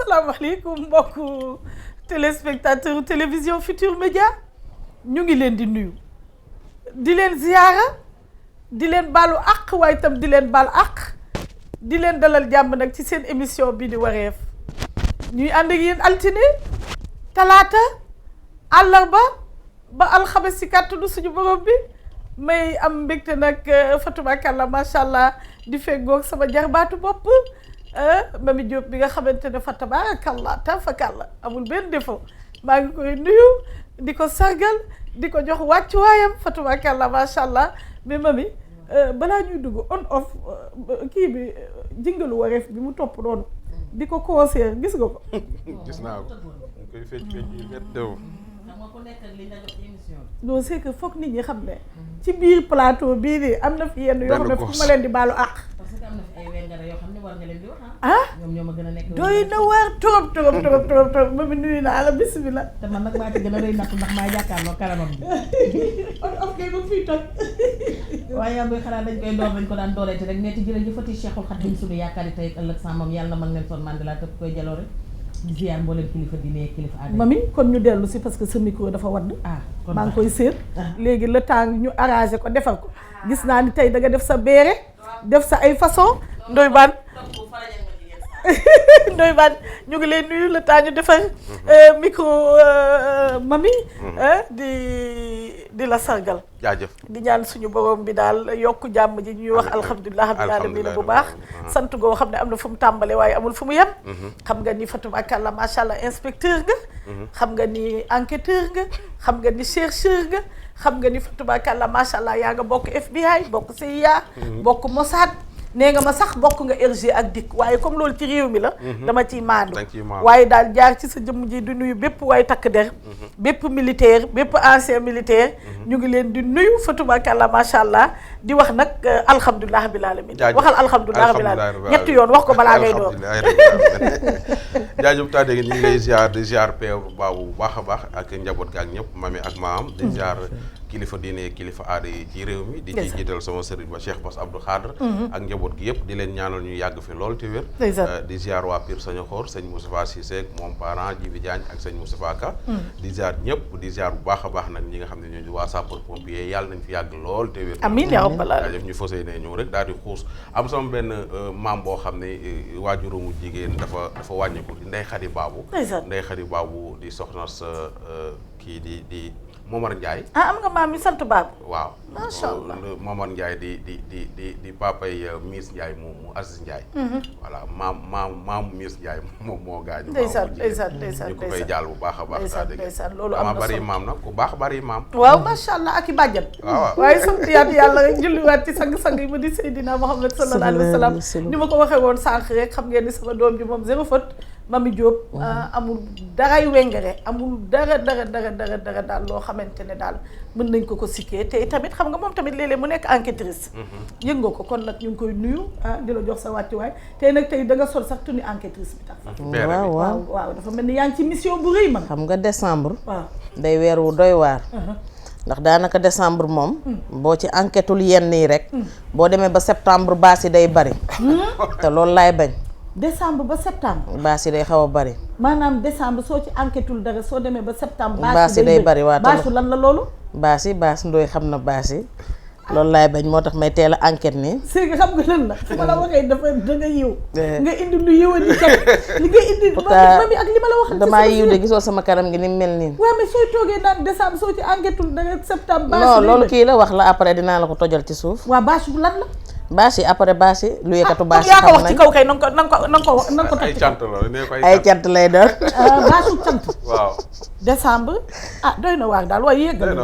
asalaamaaleykum mbokku téléspectateur télévision Futur Média ñu ngi leen di nuyu di leen ziyaara di leen baalu àq waaye itam di leen baal àq di leen dalal jàmm nag ci seen émission bi di wareef ñuy ànd ak yéen altine talaata àllarba ba alxames ci kàttanu suñu borom bi may am mbégte nag Fatoumata macha allah di feggoog sama jarbaatu bopp Mami Diop bi nga xamante ne fa tabarakallah tafakalla amul benn défaut maa ngi koy nuyu di ko sargal di ko jox wàccuwaayam Fatoumata macha allah mais Mami balaa ñuy dugg on off kii bi jingalu wareef bi mu topp noonu di ko conseiller gis nga ko. gis naa ko mu koy fecc yi net dew. non c'est que foog nit ñi xam ne ci biir plateau bii nii am na fi yenn yoo xam ne fu ma leen di baalu àq. parce que am na fi ay wengare yoo xam ne war nga leen di wax ah ñoom ñoo ma gën a nekk doy na waar trop Mami nuyu naa la bismillah. te man nag maa ci gën a rëy natt ndax maa jàkkaarloo kanamam bi on off kay ba fii toj. waaye yaa ngi xanaa dañ koy door dañ ko daan dooleete rek neeti jërëjëfati Cheikhul Khadim suñu yaakaar yi tey ak ëllëg sa moom yàlla na mën Nelson Mandela tëpp koy jaloore di ziar mboolem kilifa diine kilifa aada. Mami kon ñu dellu si parce que sa micro dafa wadd. kon maa ngi koy séen. léegi le temps ñu arrangé ko defar ko. gis naa ni tey da nga def sa beere def sa ay façon ndoy baan ndoy baan ñu ngi leen nuyu le temps ñu defar micro Mami di la sargal. jaajëf di ñaan suñu borom bi daal yokk jàmm ji ñuy wax alhamdulilah rabbil alamin bu baax sant goo xam ne am na fu mu tàmbale waaye amul fu mu yem. xam nga ni Fatoumata macha allah inspecteur nga. xam nga ni enquêteur nga. xam nga ni chercheur nga. xam nga ni Fatoumata macha allah yaa nga bokk FBI bokk CIA. bokk Mossad. nee nga ma sax bokk nga RG ak DIC waaye comme loolu ci réew mi la. dama ciy maandu. waaye daal jaar ci sa jëmm ji di nuyu bépp waaye takk der. bépp militaire bépp ancien militaire. ñu ngi leen di nuyu Fatoumata macha allah di wax nag alhamdulilah rabbil alamin. waxal alhamdulilah rabbil alamin ñetti yoon wax ko balaa ngay door. jaajëf taa dégg ñu ngi lay ziar di ziar Père Babou bu baax a baax ak njaboot ga ak ñëpp Mami ak maam. di ziar kilifa diine kilifa aada yi ci réew mi. di ci jiital sama sëriñ ba Cheikh Bass Abdou Khadre. ak njaboot gi yëpp di leen ñaanal ñu yàgg fi lool te wér. di ziar waa Pire Sañoxor sëñ Moustapha Cissé moom parent Djibi Diagne ak sëñ Moustapha Ka. di ziar ñëpp di ziar bu baax a baax nag ñi nga xam ne ñooñu waa sapeur pompier yàlla nañ fi yàgg lool te wér. amiin yaa rabbal aalamiin ñu fas yéene ñëw rek daal di xuus am sama benn maam boo xam ne waajuramu jigéen dafa wàññiku di Ndey Xadi Baabu. Ndey Xadi Baabu di soxna sa kii di Momar Ndiaye. am nga maam mi sant Baabu. waaw macha allah Momar Ndiaye di papay Miss Ndiaye mu Aziz Ndiaye. voilà maam Miss Ndiaye moom moo gaañu. ndeysaan ñu ko koy jaal bu baax a baax. ndeysaan loolu am na solo bari maam nag ku baax bari maam. waaw macha allah ak i bàjjan. waaw waaye sant yàlla rek julliwaat ci sang-sang yi ma di Seydina Muhammad sallallahu alayhi wa sallam ni ma ko waxee woon sànq rek xam ngeen ni sama doom ji moom zéro faute Mami Diop amul daray wengare amul dara daal loo xamante ne daal mën nañ ko sikkee te tamit xam nga moom tamit léeg-léeg mu nekk enquêtrice. yëg nga ko kon nag ñu ngi koy nuyu di la jox sa wàccuwaay tey nag tey da nga sol sax tenue enquêtrice bi tax. waaw dafa mel ni yaa ngi ci mission bu rëy man. xam nga décembre. waaw day weer wu doy waar. ndax daanaka décembre moom. boo ci enquêtul yenn yi rek. boo demee ba septembre baas yi day bari. te loolu laay bañ. décembre ba septembre. baas yi day xaw a bari. maanaam décembre soo ci enquêtul dara soo demee ba septembre. baas yi day bari waa baasu lan la loolu. baas ndooy xam na baas yi loolu laay bañ moo tax may teel a enquête nii. c'est que xam nga lan la su ma la waxee dafa da nga yiw. nga indi lu yiwa di cat li nga indi. Mami ak li ma la wax. damaa yiw de gisoo sama kanam gi ni mu mel nii. waaw mais sooy toogee naan décembre soo ci enquêtul dara septembre. baas non loolu kii la wax la après dinaa la ko tojal ci suuf. waaw baasu lan la. baas yi après baas yi lu yëkkatu baas yi yaa ko wax ci kaw kay na nga ko ay cant la ne ko ay cant lay doon. baasu cant. waaw. décembre doy na waar daal waaye yëggal.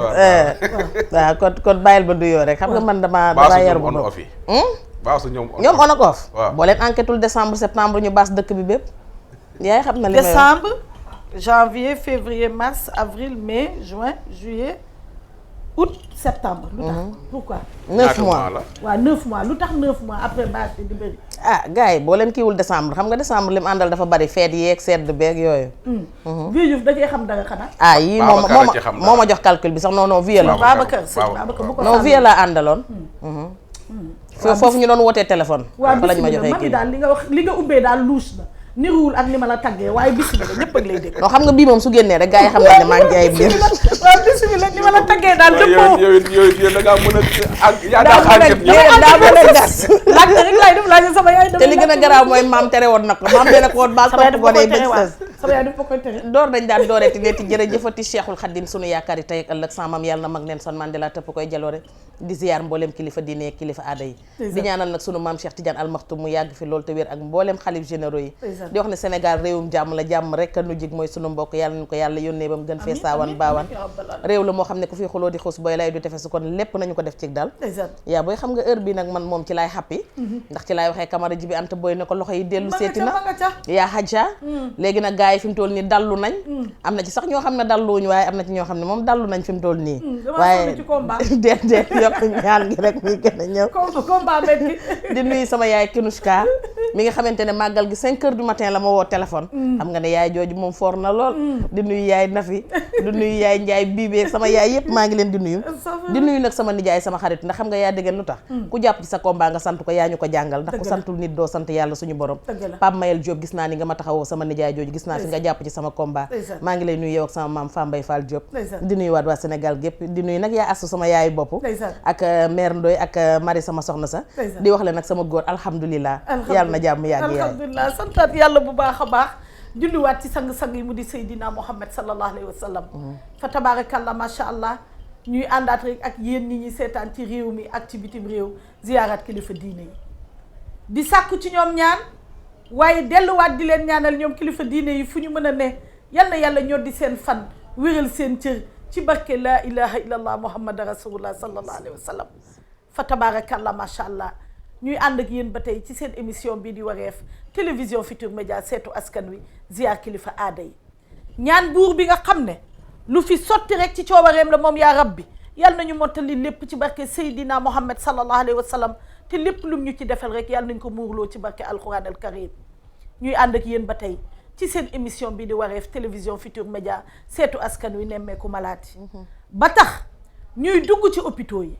waaw kon bàyyil ba duyoo rek xam nga man damaa yar bu bopp. baasu ñoom on ak off. waaw boo leen enquêtul décembre septembre ñu baas dëkk bi bépp. yaay xam na li may wax décembre janvier février mars avril mai juin juillet. août septembre. lu tax pourquoi. 9 mois la. waaw 9 mois lu tax 9 mois après bâche bi di bëri. gars yi boo leen kiiwul décembre xam nga décembre lim àndal dafa bari feet yeeg sedd beeg yooyu. Vieux Diouf da cee xam dara xanaa. yii moo ma jox calcul bi sax non Vieux la. Babacar bu ko non Vieux laa àndaloon. foofu ñu doon wootee téléphone. waaw fa lañ ma joxee kii daal li nga ubbee daal louche na niruwul ak ni ma la taggee waaye bismillah ñëpp ak lay dégg. non xam nga bii moom su génnee rek gars yi xam nañ ne maa ngi jaay mbir. waaw bismillah ni ma la taggee daal dëppoo. yow da ngaa mën a yaa daal enquête ñëpp. daa mën a gas. laaj rek laay def laaj sama yaay. te li gën a garaaw mooy maam tere woon na ko maam dee na ko woon baal topp ko day bëgg sës. sama yaay dafa koy tere. door dañ daan dooreeti leeti jërëjëfati Cheikhul Khadim sunu yaakaar yi tey ak ëllëg sama maam yàlla na mag Nelson Mandela tëpp koy jaloore di ziar mboolem kilifa diine ak kilifa aada yi di ñaanal nag sunu maam Cheikh Tidiane Al Maktoum mu yàgg fi loolu te wér ak mboolem xalif généraux yi di wax ne Sénégal réewum jàmm la jàmm rek nu jig mooy sunu mbokk yàlla nañu ko yàlla yónnee ba mu gën fee saawan baawaan réew la moo xam ne ku fi xuloo di xus booy lay du tefe su kon lépp nañu ko def ci dal yaa booy xam nga heure bi nag man moom ci laay xappi ndax ci laay waxee Camara ji bi anta booy ne ko loxo yi dellu seeti na yaa xajja léegi nag gars yi fi mu toll nii dallu nañ am na ci sax ñoo xam ne dalluwuñu waaye am na ci ñoo xam ne moom dallu nañ fi mu toll nii waaye déet yokk ñaan gi rek muy gën a ñëw combat metti di nuyu sama yaay Kinushka mi nga xamante ne màggal gi 5 heures du matin la ma woo téléphone xam nga ne yaay jooju moom foor na lool di nuyu yaay Nafi di nuyu yaay Njaay Biibee sama yaay yëpp maa ngi leen di nuyu nag sama nijaay sama xarit ndax xam nga yaa dégg lu tax ku jàpp ci sa combat nga sant ko yaa ñu ko jàngal ndax ku santul nit doo sant yàlla suñu borom Pape Mayel Diop gis naa ni nga ma taxawoo sama nijaay jooju gis naa fi nga jàpp ci sama combat maa ngi lay nuyu yow ak sama maam Fambaye Fall Diop di nuyu waat waa Sénégal gépp di nuyu nag yaa astu sama yaayu bopp ak mère Ndoye ak Marie sama soxna sa di wax le nag sama góor alhamdulilah yàlla na jàmm yàgg alhamdulilah santaat yàlla bu baax a baax julliwaat ci sang-sang yi mu di Seydina Muhammad sallallahu alayhi wa sallam fa tabarakallah macha allah ñuy àndaat rek ak yéen nit ñi seetaan ci réew mi ak ci bitim réew ziyaaraat kilifa diine yi di sàkku ci ñoom ñaan waaye delluwaat di leen ñaanal ñoom kilifa diine yi fu ñu mën a ne yal na yàlla ñoo di seen fan wéral seen cër ci barke laa ilaha illallah muhammad rasulullah sallallahu alayhi wa sallam fa tabarakallah macha allah ñuy ànd ak yéen ba tey ci seen émission bii di wareef télévision Futurs Médias seetu askan wi ziar kilifa aada yi ñaan buur bi nga xam ne lu fi sotti rek ci coobareem la moom yaa rabbi yal nañu mottali lépp ci barke Seydina Muhammad sallallahu alayhi wa sallam te lépp lum ñu ci defal rek yàlla nañ ko muurloo ci barke alquran al karim ñuy ànd ak yéen ba tey ci seen émission bii di wareef télévision Futurs Médias seetu askan wi nemmeeku malaati ba tax ñuy dugg ci hôpitaux yi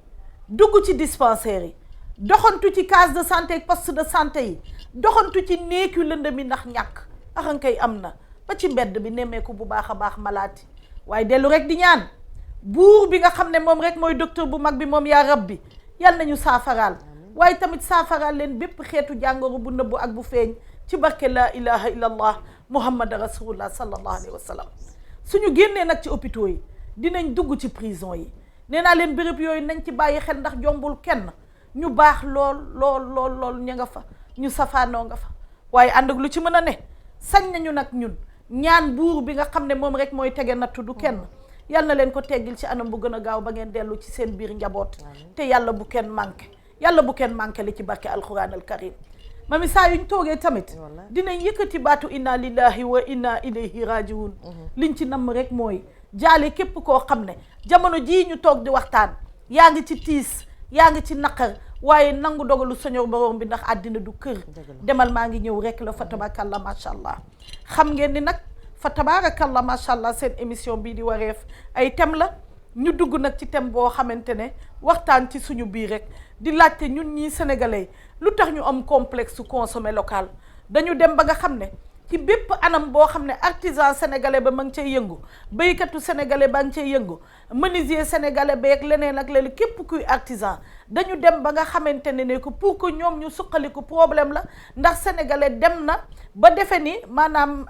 dugg ci dispensaires yi doxantu ci case de santé ak poste de santé yi doxantu ci néeg yu lëndëm yi ndax ñàkk axankay am na ba ci mbedd bi nemmeeku bu baax a baax malaati waaye dellu rek di ñaan buur bi nga xam ne moom rek mooy docteur bu mag bi moom yaa rabbi yal nañu saafaraal waaye tamit saafaraal leen bépp xeetu jàngoro bu nëbbu ak bu feeñ ci barke laa ilaha illallah muhammad rasulullah sallallahu alayhi wa sallam suñu génnee nag ci hôpitaux yi dinañ dugg ci prison yi nee naa leen béréb yooyu nañ ci bàyyi xel ndax jombul kenn ñu baax lool ña nga fa ñu safaanoo nga fa waaye ànd ak lu ci mën a ne sañ nañu nag ñun ñaan buur bi nga xam ne moom rek mooy tege nattu du kenn yal na leen ko teggil ci anam bu gën a gaaw ba ngeen dellu ci seen biir njaboot te yàlla bu kenn manqué li ci barke alquran al karim mami saa yuñ toogee tamit dinañ yëkkati baatu inna lillahi wa inna ilayhi rajiun liñ ci namm rek mooy jaale képp koo xam ne jamono jii ñu toog di waxtaan yaa ngi ci tiis yaa ngi ci naqar waaye nangu dogalu Seigneur borom bi ndax àddina du kër demal maa ngi ñëw rek la fa tabarakallah macha allah xam ngeen ni nag fa tabarakallah macha allah seen émission bii di wareef ay thème la ñu dugg nag ci thème boo xamante ne waxtaan ci suñu biir rek di laajte ñun ñii sénégalais lu tax ñu am complexe consommer local dañu dem ba nga xam ne ci bépp anam boo xam ne artisan sénégalais ba ma ngi cay yëngu béykatu sénégalais ba ngi cay yëngu menuisier sénégalais ba ak leneen ak leneen képp kuy artisan dañu dem ba nga xamante ne que pour que ñoom ñu suqaliku problème la ndax sénégalais dem na ba defe ni maanaam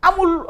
amul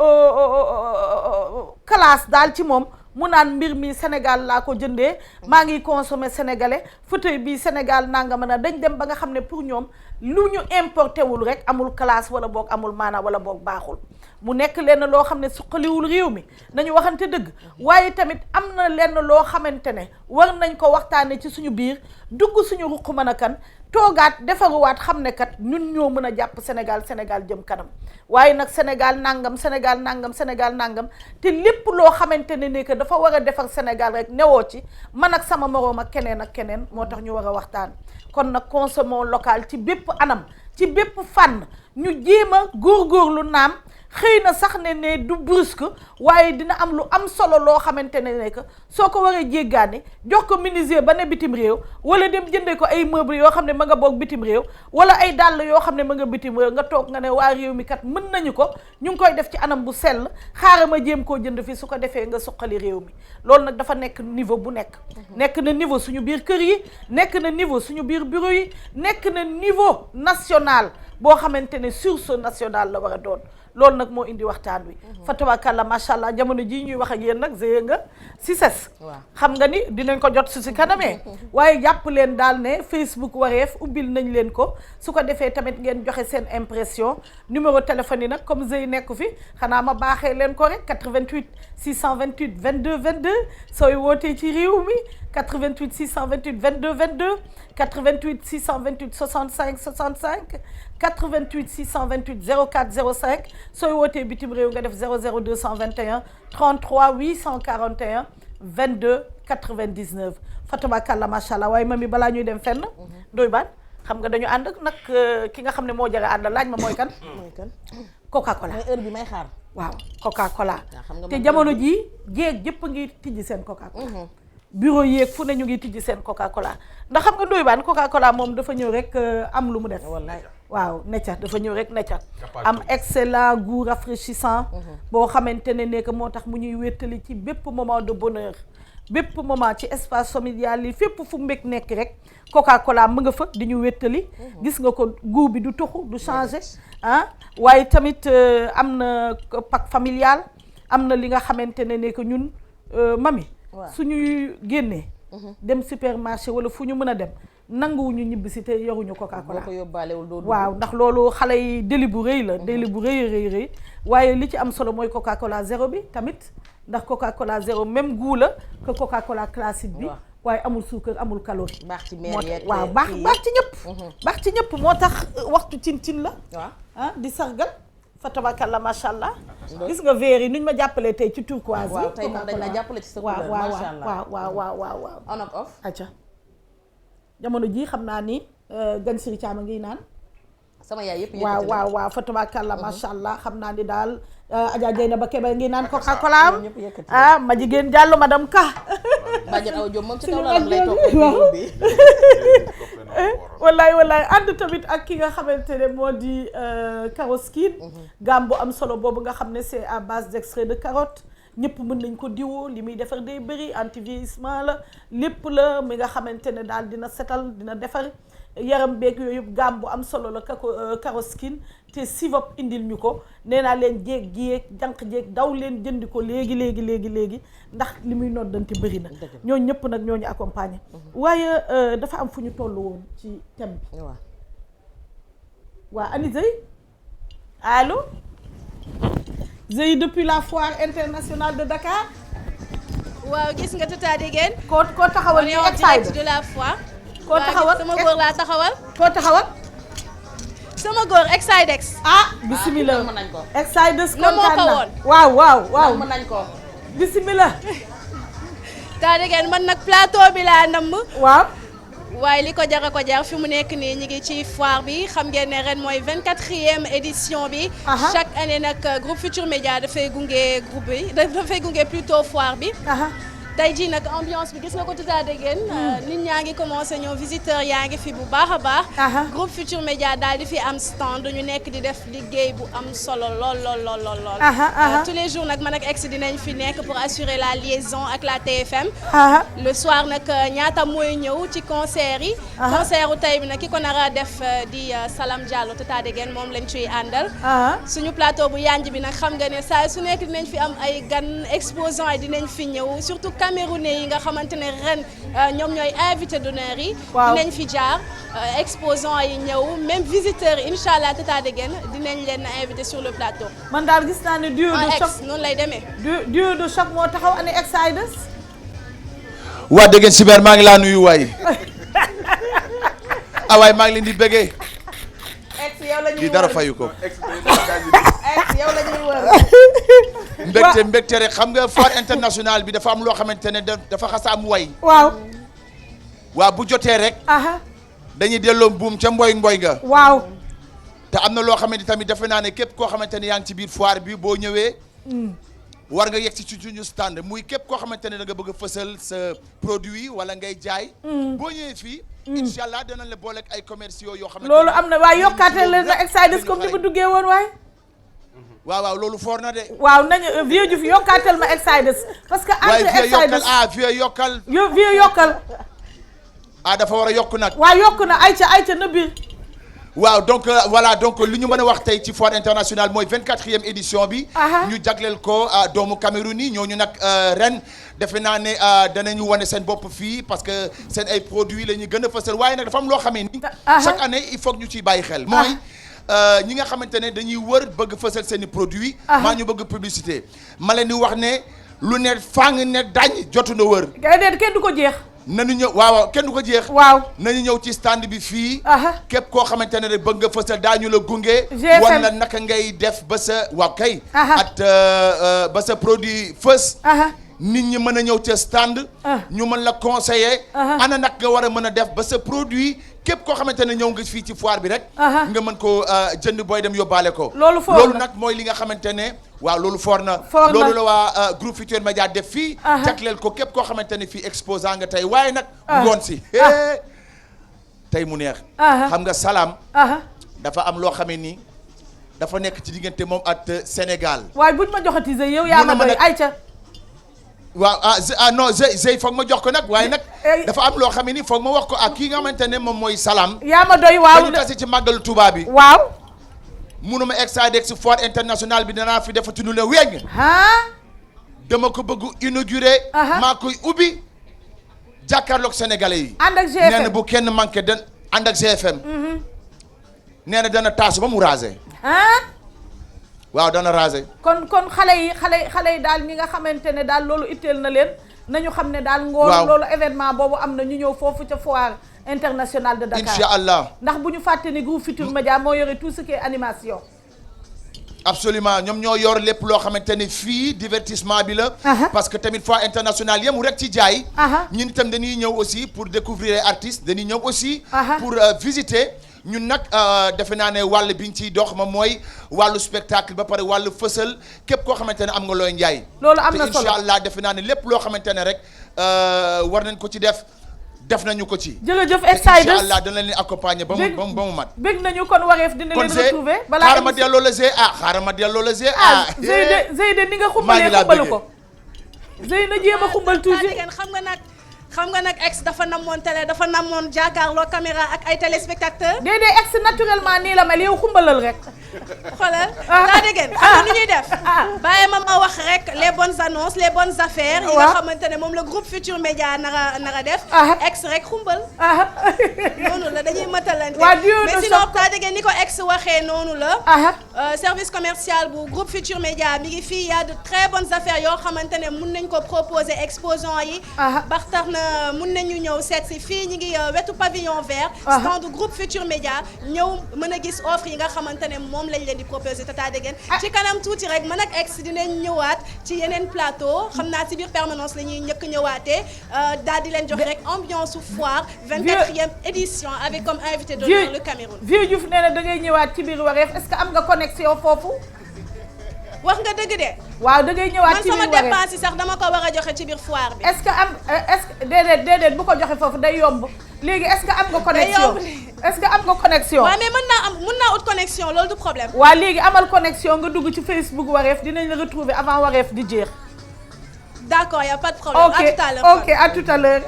classe daal ci moom mu naan mbir mi Sénégal laa ko jëndee maa ngi consommer sénégalais fauteuil bi Sénégal nanga mën a dañ dem ba nga xam ne pour ñoom lu ñu importé wul rek amul classe wala boog amul maana wala boog baaxul mu nekk lenn loo xam ne suqaliwul réew mi nañu waxante dëgg waaye tamit am na lenn loo xamante ne war nañ ko waxtaane ci suñu biir dugg suñu ruq mën a kan toogaat defaruwaat xam ne kat ñun ñoo mën a jàpp Sénégal jëm kanam waaye nag Sénégal nangam te lépp loo xamante ne que dafa war a defar Sénégal rek newoo ci man ak sama moroom ak keneen moo tax ñu war a waxtaan kon nag consommons local ci bépp anam ci bépp fànn ñu jéem a góorgóorlu naam xëy na sax ne du brusque waaye dina am lu am solo loo xamante ne que soo ko waree jéggaane jox ko menuisier ba ne bitim réew wala dem jëndee ko ay meubles yoo xam ne ma nga boog bitim réew wala ay dàll yoo xam ne ma nga bitim réew nga toog nga ne waa réew mi kat mën nañu ko ñu ngi koy def ci anam bu sell xaaral ma jéem koo jënd fi su ko defee nga suqali réew mi loolu nag dafa nekk niveau bu nekk na niveau suñu biir kër yi nekk na niveau suñu biir bureau yi nekk na niveau national boo xamante ne sursaut national la war a doon loolu nag moo indi waxtaan wi fa tabakalla macha allah jamono jii ñuy wax ak yéen nag zeye nga si ses xam nga ni dinañ ko jot si kanamee waaye jàpp leen daal ne Facebook Wareef ubbil nañ leen ko su ko defee tamit ngeen joxe seen impression numéro téléphone yi nag comme zeye nekku fi xanaa ma baaxee leen ko rek 88 628 22 22 sooy wootee ci réew mi 88 628 22 22 88 628 65 65 88 628 04 05 sooy wootee bitim réew nga def 00 221 33 841 22 99 fatabakalla macha allah waaye mami balaa ñuy dem fenn doy baan xam nga dañu ànd nag ki nga xam ne moo jara ànd laaj ma mooy kan Coca Cola mooy heure bi may xaar waaw Coca Cola te jamono jii jéeg jëpp ngi tijji seen Coca Cola bureau yeeg fu ne ñu ngi tijji seen Coca Cola ndax xam nga doy baan Coca Cola moom dafa ñëw rek am lu mu def waaw necca dafa ñëw rek necca am excellent goût rafraîchissant boo xamante ne que moo tax mu ñuy wéttali ci bépp moment de bonheur bépp moment ci espace familial yi fépp fu mbég nekk rek Coca Cola mu nga fa di ñu wéttali gis nga ko goût bi du toxu du changé ah waaye tamit am na pack familial am na li nga xamante ne que ñun mami suñuy génnee dem supermarché wala fu ñu mën a dem nanguwuñu ñibbi si te yoruñu Coca Cola boo ko yóbbaalewul doo waaw ndax loolu xale yi déli bu rëy la déli bu rëy waaye li ci am solo mooy Coca Cola zéro bi tamit ndax Coca Cola zéro même goût la que Coca Cola classique bi waaye amul suukar amul calorie baax ci mère yeeg waaw baax ci ñëpp baax ci ñëpp moo tax waxtu cin la ah di sargal fa tabakalla macha allah gis nga verre yi nuñ ma jàppalee tey ci turquoise waaw tey moom dañ la jàppale ci sa couleur macha allah waaw on ak off acca jamono ji xam naa ni gan siri caama ngi naan sama yaay yëpp waaw fa tabakalla macha allah xam naa ni daal Adja Dieyna ba Kébé ngi naan Coca Cola am ma jigéen Diallo madame Ka bàjjen aw jom moom ci kaw lalam lay toog bi wallaay ànd tamit ak ki nga xamante ne moo di Caroskin gamme bu am solo boobu nga xam ne c'est à base d'extrait de carotte ñëpp mën nañ ko diwoo li muy defar day bëri anti vieillissement la lépp la mi nga xamante ne daal dina setal dina defar yaram beeg yooyu yëpp gamme bu am solo la Caroskin te Sivop indil ñu ko nee naa leen jéeg jéeg jànq jéeg daw leen jëndi ko léegi ndax li muy noddanti bëri na ñooñu ñëpp nag ñoo ñu accompagner waaye dafa am fu ñu toll woon ci thème bi waa ani Zey allo Zey depuis la foire internationale de Dakar waaw gis nga Tata Déguène koo taxawal ni excited de la foire koo taxawal sama góor laa taxawal koo taxawal sama góor Exidex bismillah mën nañ ko Exidex na moo ko woon waaw mën nañ ko bismillah Tata Déguène man nag plateau bi laa namm waaw waaye li ko jar fi mu nekk nii ñu ngi ci foire bi xam ngeen ne ren mooy 24e édition bi chaque année nag groupe Futur Média dafay gunge groupe bi dafay gunge plutôt foire bi tey jii nag ambiance bi gis nga ko Tata Déguène nit ñaa ngi commencé ñëw visiteurs yaa ngi fi bu baax a baax groupe Futur Média daal di fi am stand ñu nekk di def liggéey bu am solo lool tous les jours nag man ak ex dinañ fi nekk pour assurer la liaison ak la TFM le soir nag ñaata mooy ñëw ci concert yi concert u tey bi nag ki ko nar a def di Salam Diallo Tata Déguène moom lañ ciy àndal suñu plateau bu yanj bi nag xam nga ne saa su nekk dinañ fi am ay gan exposants yi dinañ fi ñëw surtout Camerounais yi nga xamante ne ren ñoom ñooy invité d'honneur yi dinañ fi jaar exposants yi ñëw même visiteurs yi incha allah Tata Déguène dinañ leen invité sur le plateau man daal gis naa ne duo de choc noonu lay demee duo de choc moo taxaw ane Exidex waa Déguène Siber maa ngi laa nuyu waay waay maa ngi leen di bëggee di dara fayu ko yow la ñuy wër mbégte rek xam nga foire internationale bi dafa am loo xamante ne dafa xasa am way waaw bu jotee rek dañuy delloo buum ca mboy nga waaw te am na loo xamante tamit defe naa ne képp koo xamante ne yaa ngi ci biir foire bi boo ñëwee war nga yegg ci suñu stand muy képp koo xamante ne da nga bëgg a fësal sa produit wala ngay jaay boo ñëwee fii incha allah danañ la booleeg ay commerciaux yoo xamante loolu am na waaye yokkaateel leen na Excidex comme ni mu duggee woon waaye waaw loolu foor na de waaw nañu vieux Diouf yokkaatal ma Excidex parce que entre Excidex vieux yokkal vieux yokkal dafa war a yokk nag waaw yokk na ayca na biir waaw donc voilà donc li ñu mën a wax tey ci foire internationale mooy 24e édition bi ñu jagleel ko doomu Cameroun yi ñooñu nag ren defe naa ne danañu wane seen bopp fii parce que seen ay produits la ñuy gën a fësal waaye nag dafa am loo xamee ni chaque année il faut que ñu ciy bàyyi xel mooy ñi nga xamante ne dañuy wër bëgg fësal seen i produits maa ñu bëgg publicité ma leen di wax ne lu ne fàng ne dañ jotu na wër kenn du ko jeex nañu ñëw waaw kenn du ko jeex waaw nañu ñëw ci stand bi fii képp koo xamante ne rek bëgg nga fësal daañu la gunge wan la naka ngay def ba sa waaw kay at ba sa produit fës nit ñi mën a ñëw ca stand ñu mën la conseiller ana nag nga war a mën a def ba sa produit képp koo xamante ne ñëw nga fii ci foire bi rek nga mën ko jënd booy dem yóbbaale ko loolu nag mooy li nga xamante ne waaw loolu foor na loolu la waa groupe Futurs Médias def fii jagleel ko képp koo xamante ne fii exposant nga tey waaye nag ngoon si tey mu neex xam nga Salam dafa am loo xamee ni dafa nekk ci diggante moom ak Sénégal waaye buñ ma joxati Zey yow yaa ma doy ayca waaw non Zey foog ma jox ko nag waaye nag dafa am loo xam ne ni foog ma wax ko ak kii nga xamante ne moom mooy Salam yaa ma doy waaw dañu tase ci màggalu Touba bi waaw munuma Excidex foire internationale bi danaa fi defati nu ne weñ dama ko bëgg inauguré maa koy ubbi jàkkaarloog sénégalais yi ànd ak GFM nee na bu kenn manqué den ànd ak GFM nee na dana taasu ba mu rasé waaw dana rasé kon xale yi daal ñi nga xamante ne daal loolu itteel na leen nañu xam ne daal ngoon loolu événement boobu am na ñu ñëw foofu ca foire internationale de Dakar incha allah ndax bu ñu fàtte ni groupe Futurs Médias moo yore tout ce qui est animation absolument ñoom ñoo yor lépp loo xamante ni fii divertissement bi la parce que tamit foire internationale yemu rek ci jaay ñun itam dañuy ñëw aussi pour découvrir les artistes dañuy ñëw aussi pour visiter ñun nag defe naa ne wàll bi ñu ciy dox ma mooy wàllu spectacle ba pare wàllu fësal képp koo xamante ne am nga looy njaay loolu am na te solo incha allah defe naa ne lépp loo xamante ne rek war nañ ko ci def nañu ko ci. jërëjëf Excidex incha allah dana leen accompagner ba mu mat. bëgg nañu kon wareef dina leen retrouver balaa xaaral ma delloo la xaaral ma delloo la Zey de ni nga xumbalee xumbalu ko Zey na jéem a xumbal tuuti xam nga nag ex dafa namoon télé dafa namoon jàkkaarloo caméra ak ay téléspectateurs. déedéet ex naturellement nii la mel yow xumbalal rek. xoolal daa dégg xam nga nu ñuy def. bàyyi ma wax rek les bonnes annonces les bonnes affaires. yi nga xamante ne moom la groupe Futurs Médias nara def. ex rek xumbal. noonu la dañuy matalante. mais sinon daa dégg ni ko ex waxee noonu la. service commercial bu groupe Futurs Médias mi ngi fii y a de très bonnes affaires yoo xamante ne mun nañ ko proposer exposants yi. bax tax na mun nañu ñëw seet si fii ñu ngi wetu pavillon vert stand groupe Futurs Médias ñëw mën a gis offre yi nga xamante ne moom lañ leen di proposer tata dégg ci kanam tuuti rek man ak ex dinañ ñëwaat ci yeneen plateau xam naa ci biir permanence la ñuy njëkk ñëwaatee daal di leen jox rek ambiance su foire 24e édition avec comme invité d'honneur le Cameroun. Vieux Diouf nee na da ngay ñëwaat ci biir wareef est-ce que am nga connexion foofu. wax nga dëgg de. waaw da ngay ñëwaat ci biir man sama dépense yi sax dama ko war a joxe ci biir foire bi. est-ce que déedéet bu ko joxe foofu day yomb léegi est-ce que am nga connexion est-ce que am nga connexion. waaw mais mën naa ut connexion loolu du problème. waaw léegi amal connexion nga dugg ci Facebook wareef dinañ la retrouver avant wareef di jeex. d'accord y a pas de problème. à tout à l'heure ok à tout à l'heure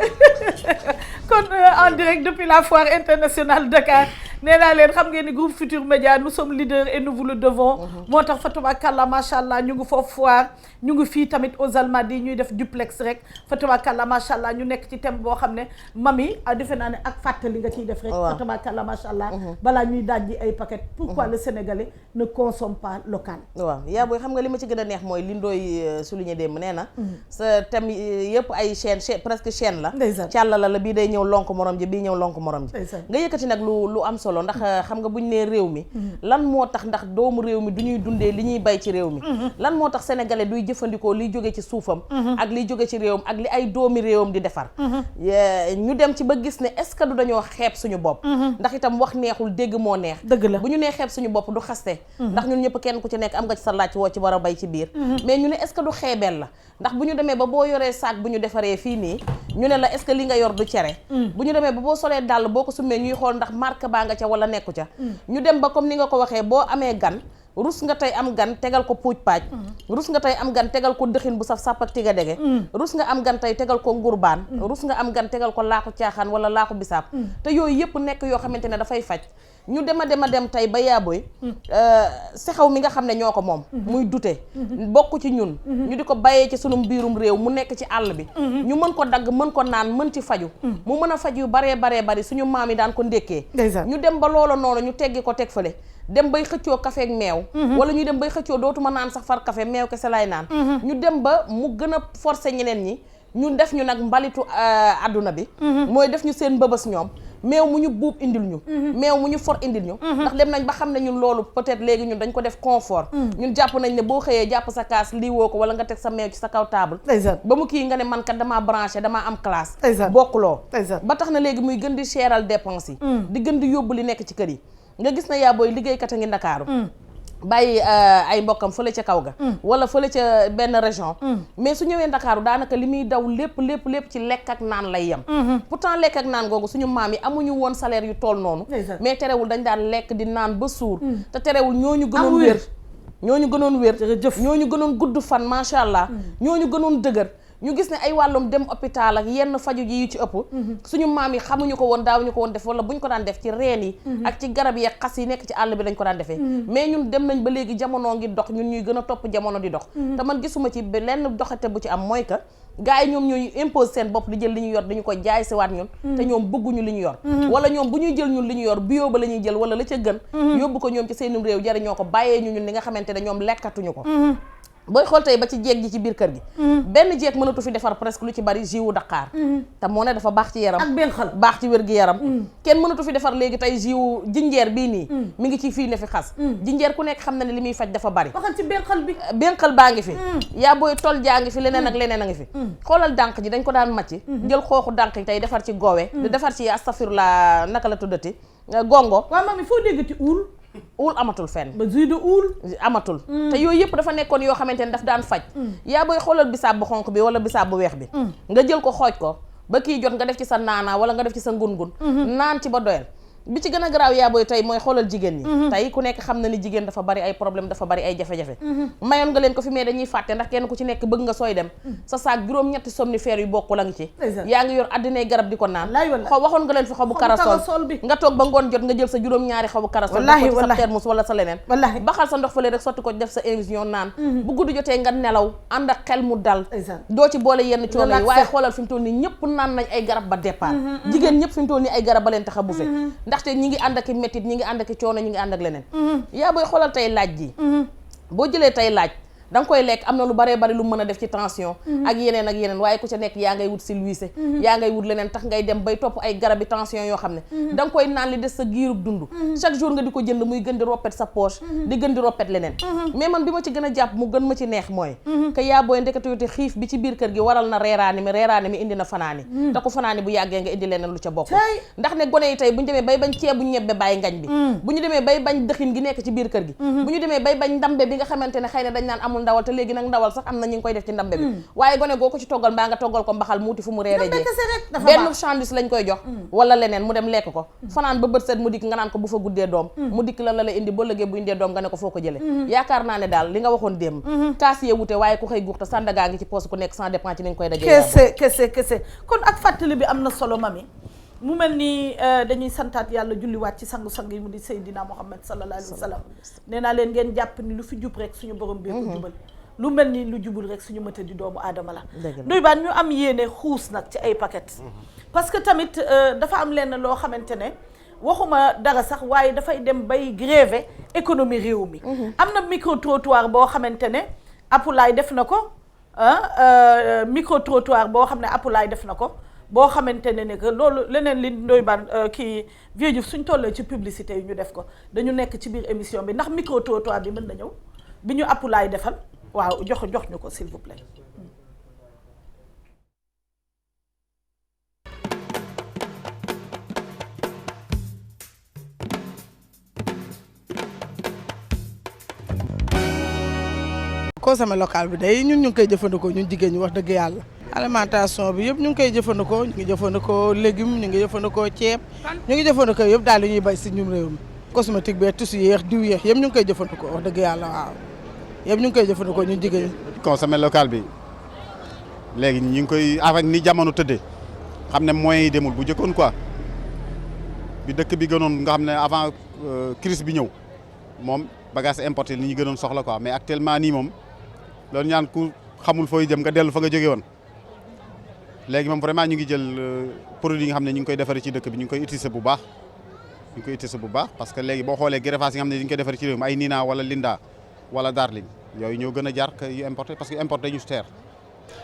kon en direct depuis la foire internationale Dakar. nee naa leen xam ngeen ni groupe Futurs Médias nous sommes leaders et nous vous le devons. moo tax fa tabarakallah macha allah ñu ngi foofu foire ñu ngi fii tamit aux Almadies ñuy def duplex rek fa tabarakallah macha allah ñu nekk ci thème boo xam ne mami defe naa ne ak fàttali nga ciy def rek. fa tabarakallah macha allah. balaa ñuy dajji ay paquet. pourquoi le Sénégalais ne consomme pas local. waaw yaa booy xam nga li ma ci gën a neex mooy li Ndoye souligné démb nee na. sa thème yëpp ay chaîne presque chaîne la. ndeysaan càlla la bii day ñëw lonk morom ji bii ñëw lonk morom ji. nga yëkkati nag lu am solo ndax xam nga buñ nee réew mi lan moo tax ndax doomu réew mi du ñuy dundee li ñuy bay ci réew mi lan moo tax sénégalais duy jëfandikoo liy jóge ci suufam ak liy jóge ci réewam ak li ay doomi réewam di defar ñu dem ci ba gis ne est-ce que du dañoo xeeb suñu bopp ndax itam wax neexul dégg moo neex dëgg la bu ñu nee xeeb suñu bopp du xaste ndax ñun ñëpp kenn ku ci nekk am nga ci sa laaj woo ci war a bay ci biir mais ñu ne est-ce que du xeebeel la ndax bu ñu demee ba boo yoree saak bu ñu defaree fii nii ñu ne la est-ce que li nga yor du cere bu ñu demee ba boo solee dàll boo ko summee ñuy xool ndax marque baa nga ca wala nekku ca ñu dem ba comme ni nga ko waxee boo amee gan rus nga tey am gan tegal ko puuj paaj rus nga tey am gan tegal ko dëxin bu saf sàpp ak tiga dege rus nga am gan tey tegal ko ngurbaan rus nga am gan tegal ko laaku caaxaan wala laaku bisaab te yooyu yëpp nekk yoo xamante ne dafay faj ñu dem a dem tey ba yaaboy sexaw mi nga xam ne ñoo ko moom muy dute bokk ci ñun ñu di ko bàyyee ci sunum biirum réew mu nekk ci àll bi ñu mën ko dagg mën ko naan mën ci faju mu mën a faj yu baree bari suñu maam yi daan ko ndékkee ñu dem ba loola noonu ñu teggi ko teg fële dem bay xëccoo café ak meew wala ñu dem bay xëccoo dootuma naan sax far café meew kese laay naan ñu dem ba mu gën a forcer ñeneen ñi ñu def ñu nag mbalitu àdduna bi mooy def ñu seen mbëbës ñoom meew mu ñu buub indil ñu meew mu ñu for indil ñu ndax dem nañ ba xam ne ñun loolu peut-être léegi ñun dañ ko def confort ñun jàpp nañ ne boo xëyee jàpp sa kaas lii woo ko wala nga teg sa meew ci sa kaw table ba mu kii nga ne man kat damaa branché damaa am classe bokkuloo ba tax na léegi muy gën di seeral dépense yi di gën di yóbbu li nekk ci kër yi nga gis na yaa booy liggéeykat a ngi Ndakaaru bàyyi ay mbokkam fële ca kaw ga wala fële ca benn région mais su ñëwee Ndakaaru daanaka li muy daw lépp ci lekk ak naan lay yem pourtant lekk ak naan googu suñu maam yi amuñu woon salaire yu toll noonu mais terewul dañ daan lekk di naan ba suur te terewul ñooñu gënoon wér ñooñu gënoon gudd fan macha allah ñooñu gënoon dëgër ñu gis ne ay wàllum dem hôpital ak yenn faju ji yu ci ëpp suñu maam yi xamuñu ko woon daawuñu ko woon def wala buñ ko daan def ci reen yi ak ci garab yi ak xas yi nekk ci àll bi lañ ko daan defee mais ñun dem nañ ba léegi jamono ngi dox ñun ñuy gën a topp jamono di dox te man gisuma ci lenn doxate bu ci am mooy que gars yi ñoom ñooy impose seen bopp di jël li ñu yor dañu ko jaay si waat ñun te ñoom bëgguñu li ñu yor wala ñoom bu ñuy jël ñun li ñu yor bio ba la ñuy jël wala la ca gën yóbbu ko ñoom ci seenum réew jariñoo ko bàyyee ñu ñun li nga xamante ne ñoom lekkatuñu ko booy xool tey ba ci jeeg ji ci biir kër gi benn jeeg mënatu fi defar presque lu ci bari jiwu Dakar te moo ne dafa baax ci yaram ak benxal baax ci wér-gi-yaram kenn mënatu fi defar léegi tey jiwu jinjeer bii nii mi ngi ci fii ne fi xas jinjeer ku nekk xam na ne li muy faj dafa bari waxal ci benxal bi benxal baa ngi fi yaa booy tol jaa ngi fi leneen ak leneen a ngi fi xoolal dànq ji dañ ko daan màcc jël xooxu dànq yi tey defar ci goowe defar ci astafirullah naka la tuddati gongo waaw mami foo déggati uul amatul fenn ba jus de uul amatul te yooyu yëpp dafa nekkoon yoo xamante ne daf daan faj yaa booy xoolal bisaab bu xonq bi wala bisaab bu weex bi nga jël ko xooj ko ba kii jot nga def ci sa naanaa wala nga def ci sa ngun-ngun naan ci ba doyal bi ci gën a garaaw yaa booy tey mooy xoolal jigéen ñi tey ku nekk xam na ni jigéen dafa bari ay problème dafa bari ay jafe-jafe mayoon nga leen ko fi mais dañuy fàtte ndax kenn ku ci nekk bëgg nga sooy dem sa saak juróom-ñetti somnifères yu bokku la ngi ci yaa ngi yor addinay garab di ko naan waxoon nga leen fi xobu karasol bi nga toog ba ngoon jot nga jël sa juróom-ñaari xobu karasol def ko ci sa thermos wala sa leneen baxal sa ndox fële rek sotti ko def sa infusion naan bu guddi jotee nga nelaw ànd ak xel mu dal doo ci boole yenn coono yi waaye xoolal fi mu toll nii ñëpp naan nañ ay garab ba départ jigéen ñëpp fi mu toll nii ay garab ba leen tax a bufe ndaxte ñi ngi ànd ak métit ñi ngi ànd ak coono ñi ngi ànd ak leneen yaa booy xoolal tey laaj ji boo jëlee tey laaj da nga koy lekk am na lu baree bari lu mën a def ci tension ak yeneen waaye ku ca nekk yaa ngay wut silwiise yaa ngay wut leneen tax ngay dem bay topp ay garabi tension yoo xam ne da nga koy naan li des sa giirug dund chaque jour nga di ko jënd muy gën di roppet sa poche di gën di roppet leneen mais man bi ma ci gën a jàpp mu gën ma ci neex mooy que yaa booy ndeketewute xiif bi ci biir kër gi waral na reeraani mi indi na fanaani te ku fanaani bu yàggee nga indi leneen lu ca bokk ndax ne gone yi tey bu ñu demee bay bañ ceebu ñebbe bàyyi ngañ bi bu ñu demee bay bañ dëxin gi nekk ci biir kër gi bu ñu demee bay bañ ndambe bi nga xamante ne xëy na dañ naan ndawal te léegi nag ndawal sax am na ñu ngi koy def ci ndambe bi waaye gone goo ko ci toggal mbaa nga toggal ko mbaxal muuti fu mu reere jee benn sandwich lañ koy jox wala leneen mu dem lekk ko fanaan ba bët set mu dikk nga naan ko bu fa guddee doom mu dikk la la indi ba lëgee bu indee doom nga ne ko foo ko jële yaakaar naa ne daal li nga waxoon démb kaas yee wute waaye ku xëy guux te sandagaa ngi ci poos ku nekk sans dépend ci ni nga koy dajee kese kon ak fàttali bi am na solo mami mu mel ni dañuy santaat yàlla julliwaat ci sangu-sang yi mu di Seydina Muhammad sallallahu alayhi wa sallam nee naa leen ngeen jàpp ni lu fi jub rek suñu borom bee ko jubal lu mel ni lu jubul rek suñu mëta di doomu aadama la Ndoye Bane ñu am yéene xuus nag ci ay paquet parce que tamit dafa am lenn loo xamante ne waxuma dara sax waaye dafay dem bay gréver économie réew mi am na micro trottoir boo xamante ne Apulaay def na ko micro trottoir boo xam ne Apulaay def na ko boo xamante ne que loolu leneen li Ndoye Bane kii Vieux Diouf suñ tollee ci publicité yi ñu def ko dañu nekk ci biir émission bi ndax micro trottoir bi mën na ñëw bi ñu appulaay defal waaw jox ñu ko s'il vous plaît. consommé local bi day ñun ñu ngi koy jëfandikoo ñun jigéen ñi wax dëgg yàlla. alimentation bi yëpp ñu ngi koy jëfandikoo ñu ngi jëfandikoo légumes ñu ngi jëfandikoo ceeb ñu ngi jëfandikoo yëpp daal li ñuy bay si ñum réew mi cosmétique bi tissu yéex diw yéex yëpp ñu ngi koy jëfandikoo wax dëgg yàlla waaw yëpp ñu ngi koy jëfandikoo ñun jigéen ñi. consommé local bi léegi ñu ngi koy avec ni jamono tëddee xam ne moyens yi demul bu jëkkoon quoi bi dëkk bi gënoon nga xam ne avant crise bi ñëw moom bagage importé li ñu gënoon soxla quoi mais actuellement nii moom loolu ñaan ku xamul fooy jëm nga dellu fa nga jóge woon léegi moom vraiment ñu ngi jël produit yi nga xam ne ñu ngi koy defaree ci dëkk bi ñu ngi koy utiliser bu baax parce que léegi boo xoolee greffage yi nga xam ne dañu koy defaree ci réew mi ay Nina wala Linda wala Darling yooyu ñoo gën a jar que yu importé parce que importé ñu cher.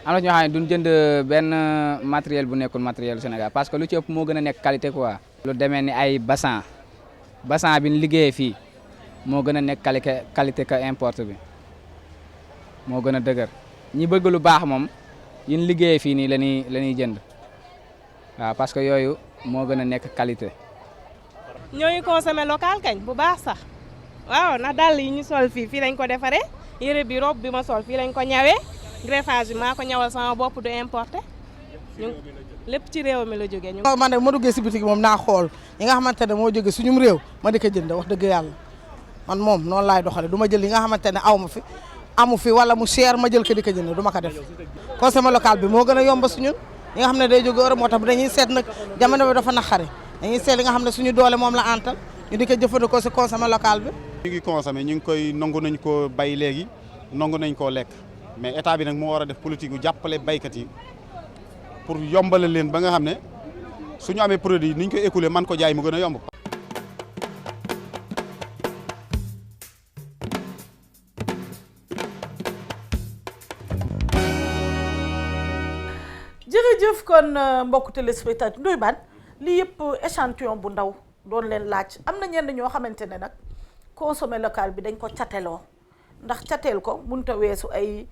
am na ñoo xam ne duñ jënd benn matériel bu nekkul matériel Sénégal parce que lu ci ëpp moo gën a nekk qualité quoi. lu demee ni ay bassin bi ñu liggéeyee fii moo gën a nekk qualité que importe bi moo gën a dëgër ñi bëgg lu baax moom yi ñu liggéeyee fii nii la ñuy jënd waaw parce que yooyu moo gën a nekk qualité. ñooy consommer local kañ bu baax sax waaw ndax dàll yi ñu sol fii lañ ko defaree yére bi robe bi ma sol fii lañ ko ñawee greffage bi maa ko ñawal sama bopp du importé lépp ci réew mi la jógee. man de ma duggee si bitig moom naa xool yi nga xamante ne moo jógee suñum réew ma di ko jënd wax dëgg yàlla man moom noonu laay doxale du ma jël yi nga xamante ne amu fi wala mu cher ma jël ko di ko jënd du ma ko def consommé local bi moo gën a yomb suñu yi nga xam ne day jóge Europe moo tax dañuy seet nag jamono bi dafa naqare dañuy seet li nga xam ne suñu doole moom la antal ñu di ko jëfandikoo si consommé local bi. ñu ngi consommé ñu ngi koy nangu nañ koo bay léegi nangu nañ koo lekk mais état bi nag moo war a def politique gu jàppale baykat yi pour yombale leen ba nga xam ne suñu amee produit ni ñu koy écoulé man ko jaay mu gën a yomb. jërëjëf kon mbokku téléspectateur Ndoye Bane lii yëpp échantillon bu ndaw doon leen laaj am na ñenn ñoo xamante ne nag consommé local bi dañ ko cateloo ndax cateel ko mënut a weesu ay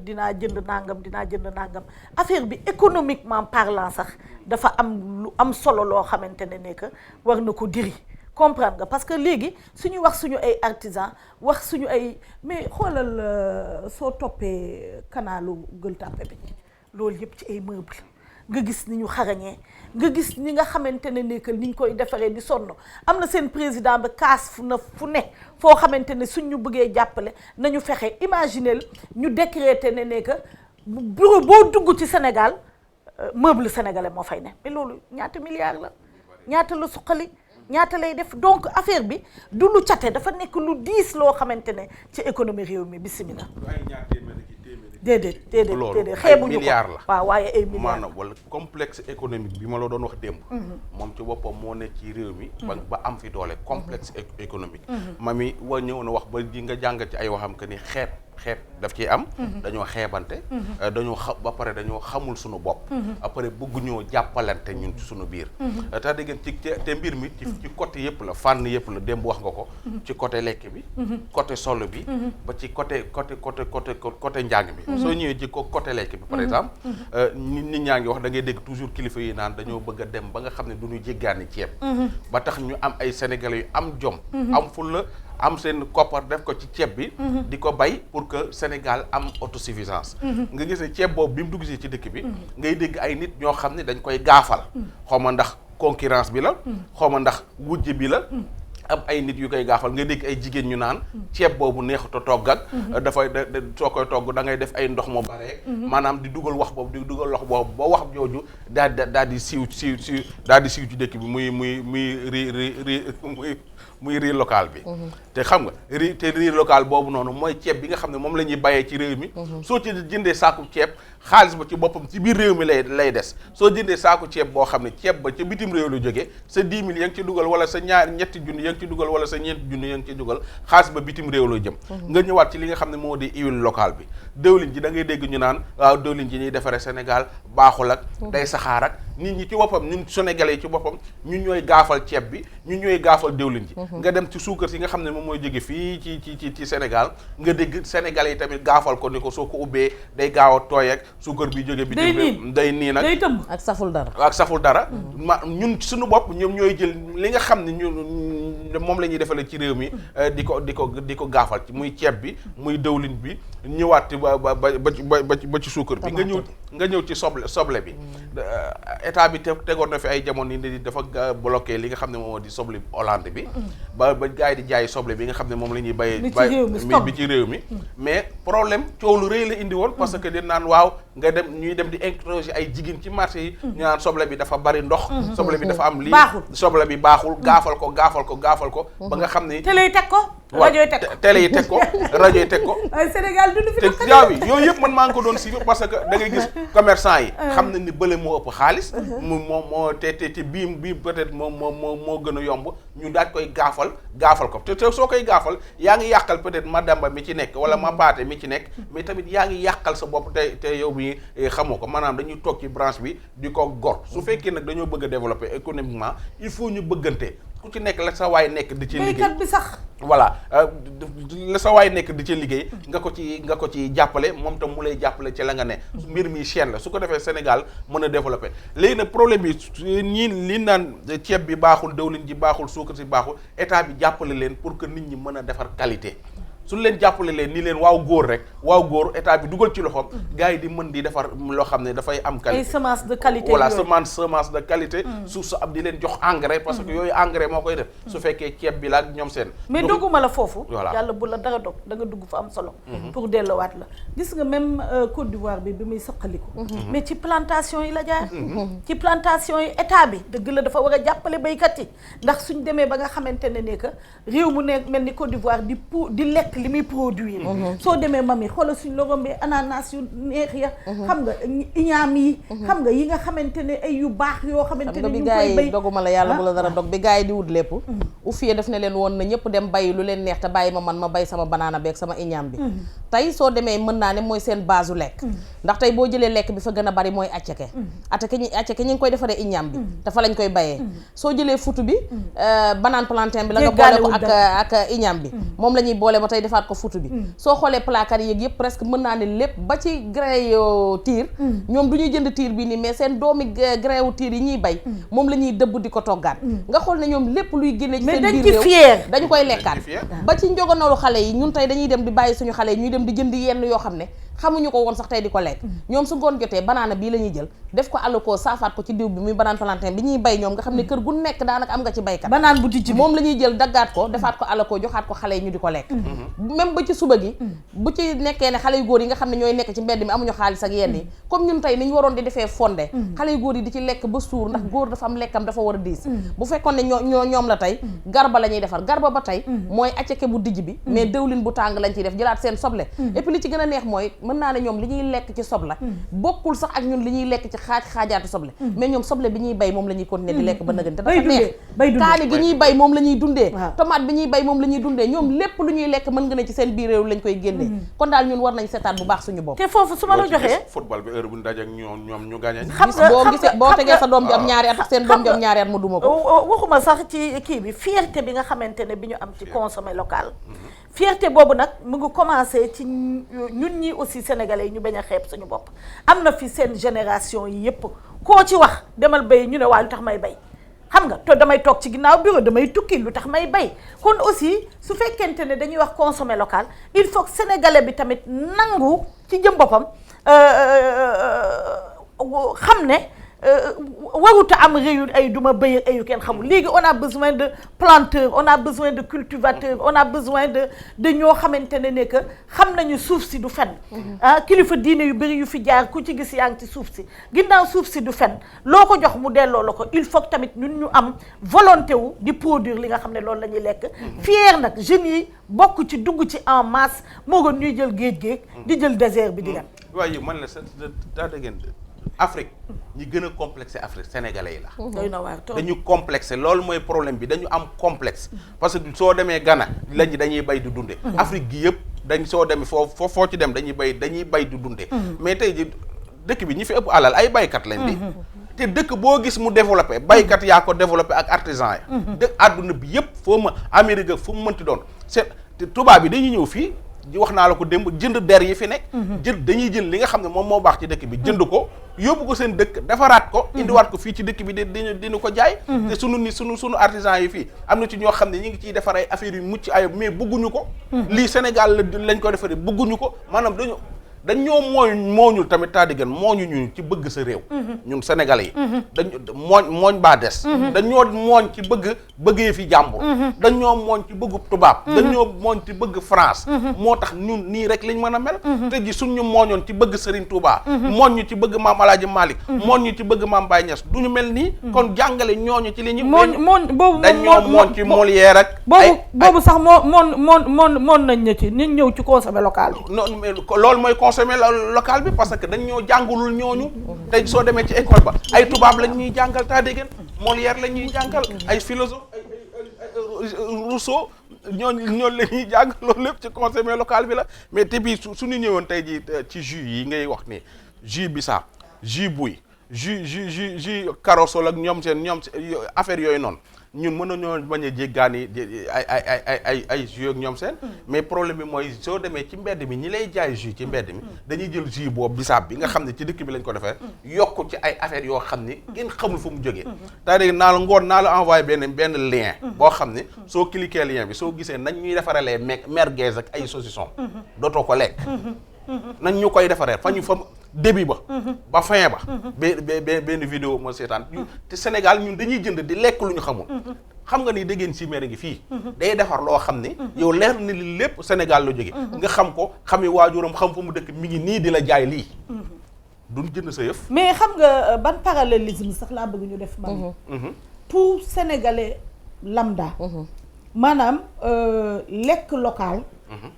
dinaa jënd nangam affaire bi économiquement parlant sax dafa am lu am solo loo xamante ne que war na ko diri comprendre nga parce que léegi suñu wax suñu ay artisan wax suñu ay mais xoolal soo toppee kanalu Gueule Tapée bi loolu yëpp ci ay meuble nga gis ni ñu xarañee nga gis ni nga xamante ne que ni ñu koy defaree di sonn am na seen président ba kaas fu ne foo xamante ne suñ ñu bëggee jàppale nañu fexe imaginer ñu décréter ne que bureau boo dugg ci Sénégal meuble sénégalais moo fay ne mais loolu ñaata milliards la ñaata la suqali ñaata lay def donc affaire bi du lu cate dafa nekk lu diis loo xamante ne ci économie réew mi bismillah déedéet xeebuñu ko milliards la waaw waaye ay milliards maanaam wala complexe économique bi ma la doon wax démb moom ci boppam moo nekk ci réew mi ba am fi doole complexe économique mami wa ñëw na wax ba di nga jàng ci ay waxam que ni xeet daf ciy am dañoo xeebante dañoo ba pare dañoo xamul suñu bopp après bëgguñoo jàppalante ñun ci suñu biir te dégg ci te mbir mi ci côté yëpp la fànn yëpp la démb wax nga ko ci côté lekk bi côté solo bi ba ci côté njàng bi soo ñëwee ci côté lekk bi par exemple nit ñaa ngi wax da ngay dégg toujours kilifa yi naan dañoo bëgg a dem ba nga xam ne du ñu jéggaani ceeb ba tax ñu am ay sénégalais yu am jom am fulla am seen koppar def ko ci ceeb bi di ko bay pour que Sénégal am autosuffisance nga gis ne ceeb boobu bi mu dugg ci dëkk bi ngay dégg ay nit ñoo xam ne dañ koy gaafal xaw ma ndax concurrence bi la xaw ma ndax wujj bi la am ay nit yu koy gaafal nga dégg ay jigéen ñu naan ceeb boobu neexut a togg ak dafay soo koy togg da ngay def ay ndox mu bare maanaam di dugal wax boobu ba wax jooju daal di siiw ci dëkk bi muy muy riz local bi te xam nga riz local boobu noonu mooy ceeb bi nga xam ne moom la ñuy bayee ci réew mi soo ci jëndee saaku ceeb xaalis ba ci boppam ci biir réew mi lay des soo jëndee saaku ceeb boo xam ne ceeb ba ca bitim réew lu jógee sa 10 000 ya ngi ci dugal wala sa ñetti junni ya ngi ci dugal wala sa ñeenti junni ya ngi ci dugal xaalis ba bitim réew la jëm nga ñëwaat ci li nga xam ne moo di huile locale bi dëwlin ji da ngay dégg ñu naan waaw dëwlin ji ñuy defaree Sénégal baaxul ak day saxaar ak nit ñi ci boppam ñun sénégalais yi ci boppam ñun ñooy gaafal ceeb bi ñun ñooy gaafal dëwlin ji nga dem ci suukar si nga xam ne moom mooy jóge fii ci Sénégal nga dégg sénégalais yi tamit gaafal ko ni ko soo ko ubbee day gaaw a tooy ak suukar bi jóge bi day nii nag day tëmb ak saful dara ñun suñu bopp ñoom ñooy jël li nga xam ne ñu moom la ñuy defalee ci réew mi di ko gaafal ci muy ceeb bi muy dëwlin bi ñëwaat ba ci suukar bi nga ñëw ci soble bi état bi tegoon na fi ay jamono yi dafa bloqué li nga xam ne moom di soble Hollande bi ba gars yi di jaay soble bi nga xam ne moom la ñuy bayee bi ci réew mi mais problème coow lu rëy la indi woon parce que di naan waaw nga dem ñuy dem di interroger ay jigéen ci marché yi ñu naan soble bi dafa bari ndox soble bi dafa am lii soble bi baaxul gaafal ko ba nga xam ne télé yi teg ko rajo yi teg ko télé yi teg ko rajo yi teg ko Sénégal dund fi te jaaw yi yooyu yëpp man maa ngi ko doon suivre parce que da ngay gis commerçant yi xam na ni bële moo ëpp xaalis moo te bii peut-être moo gën a yomb ñu daaj koy gaafal ko te soo koy gaafal yaa ngi yàqal peut-être madamba mi ci nekk wala ma paate mi ci nekk mais tamit yaa ngi yàqal sa bopp te yow bi xamoo ko maanaam dañuy toog ci branche bi di ko gor su fekkee nag dañoo bëgg a développer économiquement il faut ñu bëggante ku ci nekk la sa waay nekk di ci liggéey béykat bi sax voilà la sa waay nekk di ci liggéey nga ko ci jàppale moom tam mu lay jàppale ci la nga ne mbir mi chaîne la su ko defee Sénégal mën a développer léegi nag problème bi ñii li naan ceeb bi baaxul dëwlin ji baaxul suukar si baaxul état bi jàppale leen pour que nit ñi mën a defar qualité suñu leen jàppale leen ni leen waaw góor état bi dugal ci loxoom gars yi di mën di defar loo xam ne dafay am qualité ay semence de qualité voilà semence de qualité suuf sa am di leen jox engrais parce que yooyu engrais moo koy def su fekkee ceeb bi la ak ñoom seen mais dogguma la foofu voilà yàlla bu la dara dog da nga dugg fa am solo pour delluwaat la gis nga même Côte d'Ivoire bi muy saqaliku mais ci plantation yi la jaar ci plantation yi état bi dëgg la dafa war a jàppale béykat yi ndax suñ demee ba nga xamante ne que réew mu nekk mel ni Côte d'Ivoire di lekk li muy produire soo demee mami xoolal suñ la rombee ananas yu neex ya xam nga iñaam yi xam nga yi nga xamante ne ay yu baax yoo xamante ne ñu koy bay doguma la yàlla bu la dara dog bi gars yi di wut lépp Oufie def ne leen woon na ñëpp dem bay lu leen neex te bàyyi ma bay sama banaana beeg sama iñaam bi tey soo demee mën naa ne mooy seen base u lekk ndax tey boo jëlee lekk bi fa gën a bari mooy acceke ñi ngi koy defaree iñaam bi te fa lañ koy bayee soo jëlee futu bi banane plantain bi la nga boole ko ak iñaam bi moom la ñuy boole ba tey defaat ko futu bi soo xoolee placard yeeg yëpp presque mën naa ne lépp ba ci grain yo tiir ñoom du ñuy jënd tiir bi nii mais seen doomi grain wu tiir yi ñuy bay moom la ñuy dëbb di ko toggaat nga xool ne ñoom lépp luy génne ci seen biir réew dañu koy lekkaat ba ci njoganalu xale yi ñun tey dañuy dem di bàyyi suñu xale yi ñuy dem di jënd yenn yoo xam ne xamuñu ko woon sax tey di ko lekk ñoom su ngoon jotee banaana bii la ñuy jël def ko alako saafaat ko ci diw bi muy banane plantain bi ñuy bay ñoom nga xam ne kër gu nekk daanaka am nga ci baykat banaan bu dijj moom la ñuy jël daggaat ko defaat ko alako joxaat ko xale yi ñu di ko lekk même ba ci suba gi bu ci nekkee ne xale yu góor yi nga xam ne ñooy nekk ci mbedd mi amuñu xaalis ak yenn yi comme ñun tey ni ñu waroon di defee fondé xale yu góor yi di ci lekk ba suur ndax góor dafa am lekkam dafa war a diis bu fekkoon ne ñoom la tey garba la ñuy defar garba ba tey mooy acceke bu dijj bi mais dëwlin bu tàng lañ ciy def jëlaat seen soble et puis li ci gën a neex mooy mën naa ne ñoom li ñuy lekk ci soble bokkul sax ak ñun li ñuy lekk ci xaajaatu soble mais ñoom soble bi ñuy bay moom la ñuy continuer di lekk ba nëgën te dafa neex kaani gi ñuy bay moom la ñuy dundee tomate bi ñuy bay moom la ñuy dundee ñoom lépp lu ñuy lekk mën nga ne ci seen biir réew lañ koy génnee kon daal ñun war nañ seetaat bu baax suñu bopp te foofu su ma la joxee football bi heure bu ñu daje ak ñoom ñu gagné boo gisee boo tegee sa doom ji am ñaari at ak seen doom ji am ñaari at mu duma ko waxuma sax ci kii bi fierté bi nga xamante ne bi ñu am ci consommer local fierté boobu nag mu ngi commencé ci ñun ñi aussi sénégalais yi ñu bañ a xeeb suñu bopp am na fi seen génération yi yëpp koo ci wax demal bay ñu ne waa lu tax may bay xam nga te damay toog ci ginnaaw bureau damay tukki lu tax may bay kon aussi su fekkente ne dañuy wax consommer local il faut que sénégalais bi tamit nangu ci jëm boppam xam ne waruta am réew ay duma béy ak ayu kenn xamul léegi on a besoin de planteurs on a besoin de cultivateurs on a besoin de ñoo xamante ne que xam nañu suuf si du fen kilifa diine yu bëri yu fi jaar ku ci gis yaa ngi ci suuf si ginnaaw suuf si du fen loo ko jox mu delloo la ko il faut que tamit ñun ñu am volonté wu di produire li nga xam ne loolu la ñuy lekk fier nag jeunes yi bokk ci dugg ci en masse moo gën ñuy jël géej di jël désert bi di dem waaye man la daa dëggeen Afrique ñi gën a complexé Afrique sénégalais yi la doy na waar trop dañu complexé loolu mooy problème bi dañu am complexe parce que soo demee Ghana lañu dañuy bay di dunde Afrique gi yëpp dañ soo demee foo ci dem dañuy bay di dunde mais tey ji dëkk bi ñi fi ëpp alal ay baykat lañ di te dëkk boo gis mu développé baykat yaa ko développé ak artisan ya dëkk àdduna bi yëpp foo ma Amérique ak fu mu mënti doon c'est tubaab bi dañuy ñëw fii wax naa la ko démb jënd der yi fi nekk dañuy jël li nga xam ne moom moo baax ci dëkk bi jënd ko yóbbu ko seen dëkk defaraat ko indiwaat ko fii ci dëkk bi dinu ko jaay te sunu artisan yi fii am na ci ñoo xam ne ñi ngi ciy defar ay affaires yu mucc ayib mais bëgguñu ko lii Sénégal lañ ko defaree bëgguñu ko maanaam dañ ñoo mooñul tamit taadigan mooñu ñu ci bëgg sa réew ñun sénégalais yi dañ mooñ baa des dañ ñoo mooñ ci bëggee fi jàmbur dañ ñoo mooñ ci bëggu tubaab dañ ñoo mooñ ci bëgg France moo tax ñun nii rek lañ mën a mel te ji suñ ñu mooñoon ci bëgg Serigne Touba mooñ ñu ci bëgg maam Alaaji Malick mooñ ñu ci bëgg maam Baye Niass duñu mel nii kon jàngale ñooñu ci li ñu mooñ boobu dañ ñoo mooñ ci Molière ak boobu sax moon nañ na ci nit ñëw ci consommé local bi non mais loolu mooy consommé local bi parce que dañ ñoo jàngulul ñooñu tey soo demee ci école ba ay tubaab lañ ñuy jàngal taa dégg Molière lañ ñuy jàngal ay philosophe Rousseau ñooñu la ñuy jàngal loolu lépp ci consommé local bi la mais te bii suñu ñëwoon tey ji ci jus yi ngay wax ni jus bisaab jus buy jus corossol ak ñoom seen affaire yooyu noonu ñun mën nañoo bañ a jéggaani ay jus ak ñoom seen mais problème bi mooy soo demee ci mbedd mi ñi lay jaay jus ci mbedd mi dañuy jël jus boobu bisaab bi nga xam ne ci dëkk bi lañ ko defee yokk ci ay affaires yoo xam ni kenn xamul fu mu jógee c'est-à-dire naa la envoyé benn lien boo xam ne soo cliquer lien bi soo gisee nañ ñuy defaralee merguez ak ay saucisson dootoo ko lekk nañ ñu koy defaree fa ñu fa début ba fin ba benn vidéo moo seetaan te Sénégal ñun dañuy jënd di lekk lu ñu xamul xam nga ni déggeen si mere ngi fii day defar loo xam ne yow leer na li lépp Sénégal la jóge nga xam ko xami waajuram xam fa mu dëkk mi ngi nii di la jaay lii duñ jënd sa yëf mais xam nga ban parallélisme sax laa bëgg ñu def man pour sénégalais lambda maanaam lekk local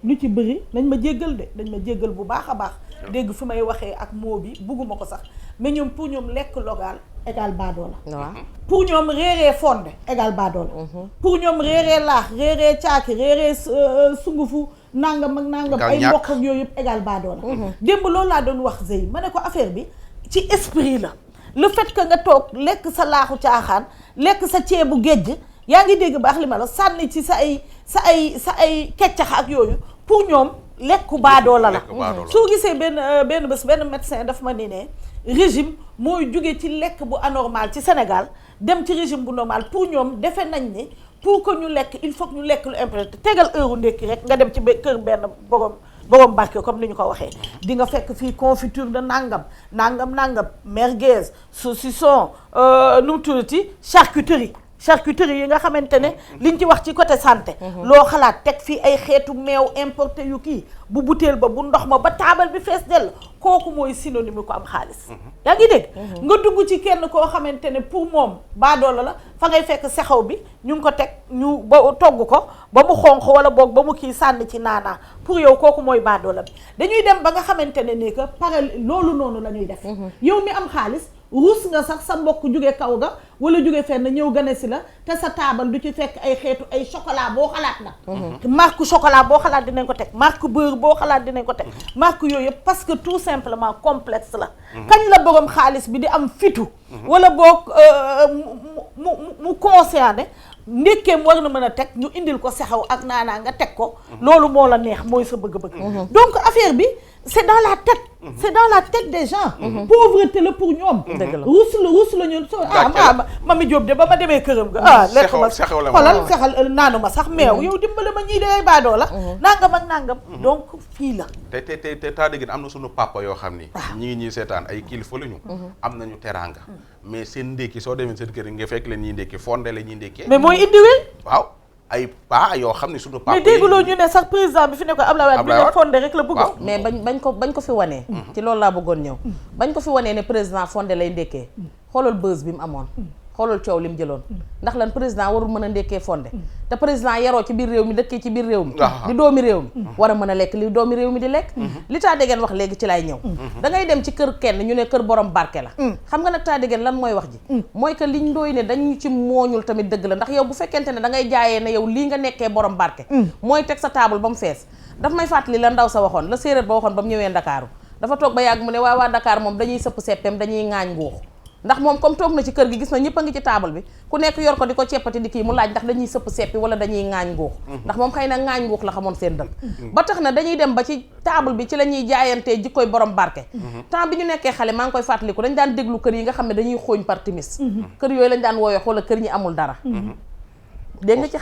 lu ci bëri dañ ma jéggal bu baax a baax dégg fi may waxee ak moo bi bugguma ko sax mais ñoom pour ñoom lekk local égal baadoo la pour ñoom réeree fonde égal baadoo la pour ñoom réeree laax réeree caaki réeree sungufu nangam ak nangam ay mbokk ak yooyu yëpp égal baadoo la démb loolu laa doon wax Zey ma ne ko affaire bi ci esprit la le fait que nga toog lekk sa laaxu caaxaan lekk sa ceebu géej yaa ngi dégg baax li ma la sànni ci sa ay keccax ak yooyu pour ñoom lekku baadoo la soo gisee benn bés benn médecin daf ma ni ne régime mooy jóge ci lekk bu anormal ci Sénégal dem ci régime bu normal pour ñoom defe nañ ni pour que ñu lekk il faut que ñu lekk lu imprévu tegal heure ndékki rek nga dem ci kër benn borom barke comme ni ñu ko waxee di nga fekk fii confiture de nangam merguez saucisson nu mu tuddati charcuterie yi nga xamante ne liñ ci wax ci côté santé loo xalaat teg fii ay xeetu meew importé yu kii bu butéel ba bu ndox ma ba taabal bi fees dell kooku mooy synonyme ko am xaalis yaa ngi dégg nga dugg ci kenn koo xamante ne pour moom baadoola la fa ngay fekk sexaw bi ñu ngi ko teg ñu ba togg ko ba mu xonq wala boog ba mu kii sànni ci naanaa pour yow kooku mooy baadoola bi dañuy dem ba nga xamante ne ni que pare loolu noonu la ñuy def yow mi am xaalis ruus nga sax sa mbokk jóge kaw ga wala jóge fenn ñëw gane si la te sa taabal du ci fekk ay xeetu ay chocolat boo xalaat nag marque chocolat boo xalaat dinañ ko teg marque beurre boo xalaat dinañ ko teg marque yooyu yëpp parce que tout simplement complexe la kañ la borom xaalis bi di am fitu wala boog mu conscient ne ndékkeem war na mën a teg ñu indil ko sexaw ak naanaa nga teg ko loolu moo la neex mooy sa bëgg-bëgg donc affaire bi c'est dans la tête. C'est dans la tête des gens. Pauvreté la pour ñoom. rus la ñun so Mami Diop de ba ma demee këram ga lekk ma xoolal sexal naanu ma sax meew yow dimbale ma ñii de baadoo la nangam ak nangam donc fii la te taa dégg am na sunu papa yoo xam ni ñi ngi ñuy seetaan ay kilifa lañu am nañu teraanga mais seen ndékki soo demee seen kër nga fekk leen ñuy ndékki fonde la ñuy ndékkee mais mooy indiwee waaw ay pa yoo xam ne sunu papa mais dégguloo ñu ne sax président bi fi ne ko Abdoulaye Wade bi ne fondé rek la bëggoon mais bañ ko fi wanee ci loolu laa bëggoon ñëw bañ ko fi wanee ne président fondé lay ndékkee xoolal buzz bi mu amoon xoolal coow li mu jëloon ndax lan président warul mën a ndékkee fondé te président yaroo ci biir réew mi dëkkee ci biir réew mi di doomi réew mi war a mën a lekk li doomi réew mi di lekk li taa déggeen wax léegi ci lay ñëw da ngay dem ci kër kenn ñu ne kër borom barke la xam nga nag taa déggeen lan mooy wax ji mooy que liñ ndooy ne dañu ci mooñul tamit dëgg la ndax yow bu fekkente ne da ngay jaayee ne yow lii nga nekkee borom barke mooy teg sa table ba mu fees daf may fàttali la ndaw sa waxoon la séeréer ba waxoon ba mu ñëwee Ndakaaru dafa toog ba yàgg mu ne waa Dakar moom dañuy sëpp seppeem dañuy ŋaañ nguux ndax moom comme toog na ci kër gi gis na ñëpp a ngi ci taabal bi ku nekk yor ko di ko ceppati di kii mu laaj ndax dañuy sëpp seppi wala dañuy ŋaañ nguux ndax moom xëy na ŋaañ nguux la xamoon seen dëkk ba tax na dañuy dem ba ci taabal bi ci la ñuy jaayantee jikkoy borom barke temps bi ñu nekkee xale maa ngi koy fàttaliku dañ daan déglu kër yi nga xam ne dañuy xooñ par timis kër yooyu lañ daan wooyee xoola kër ñi amul dara dégg nga ci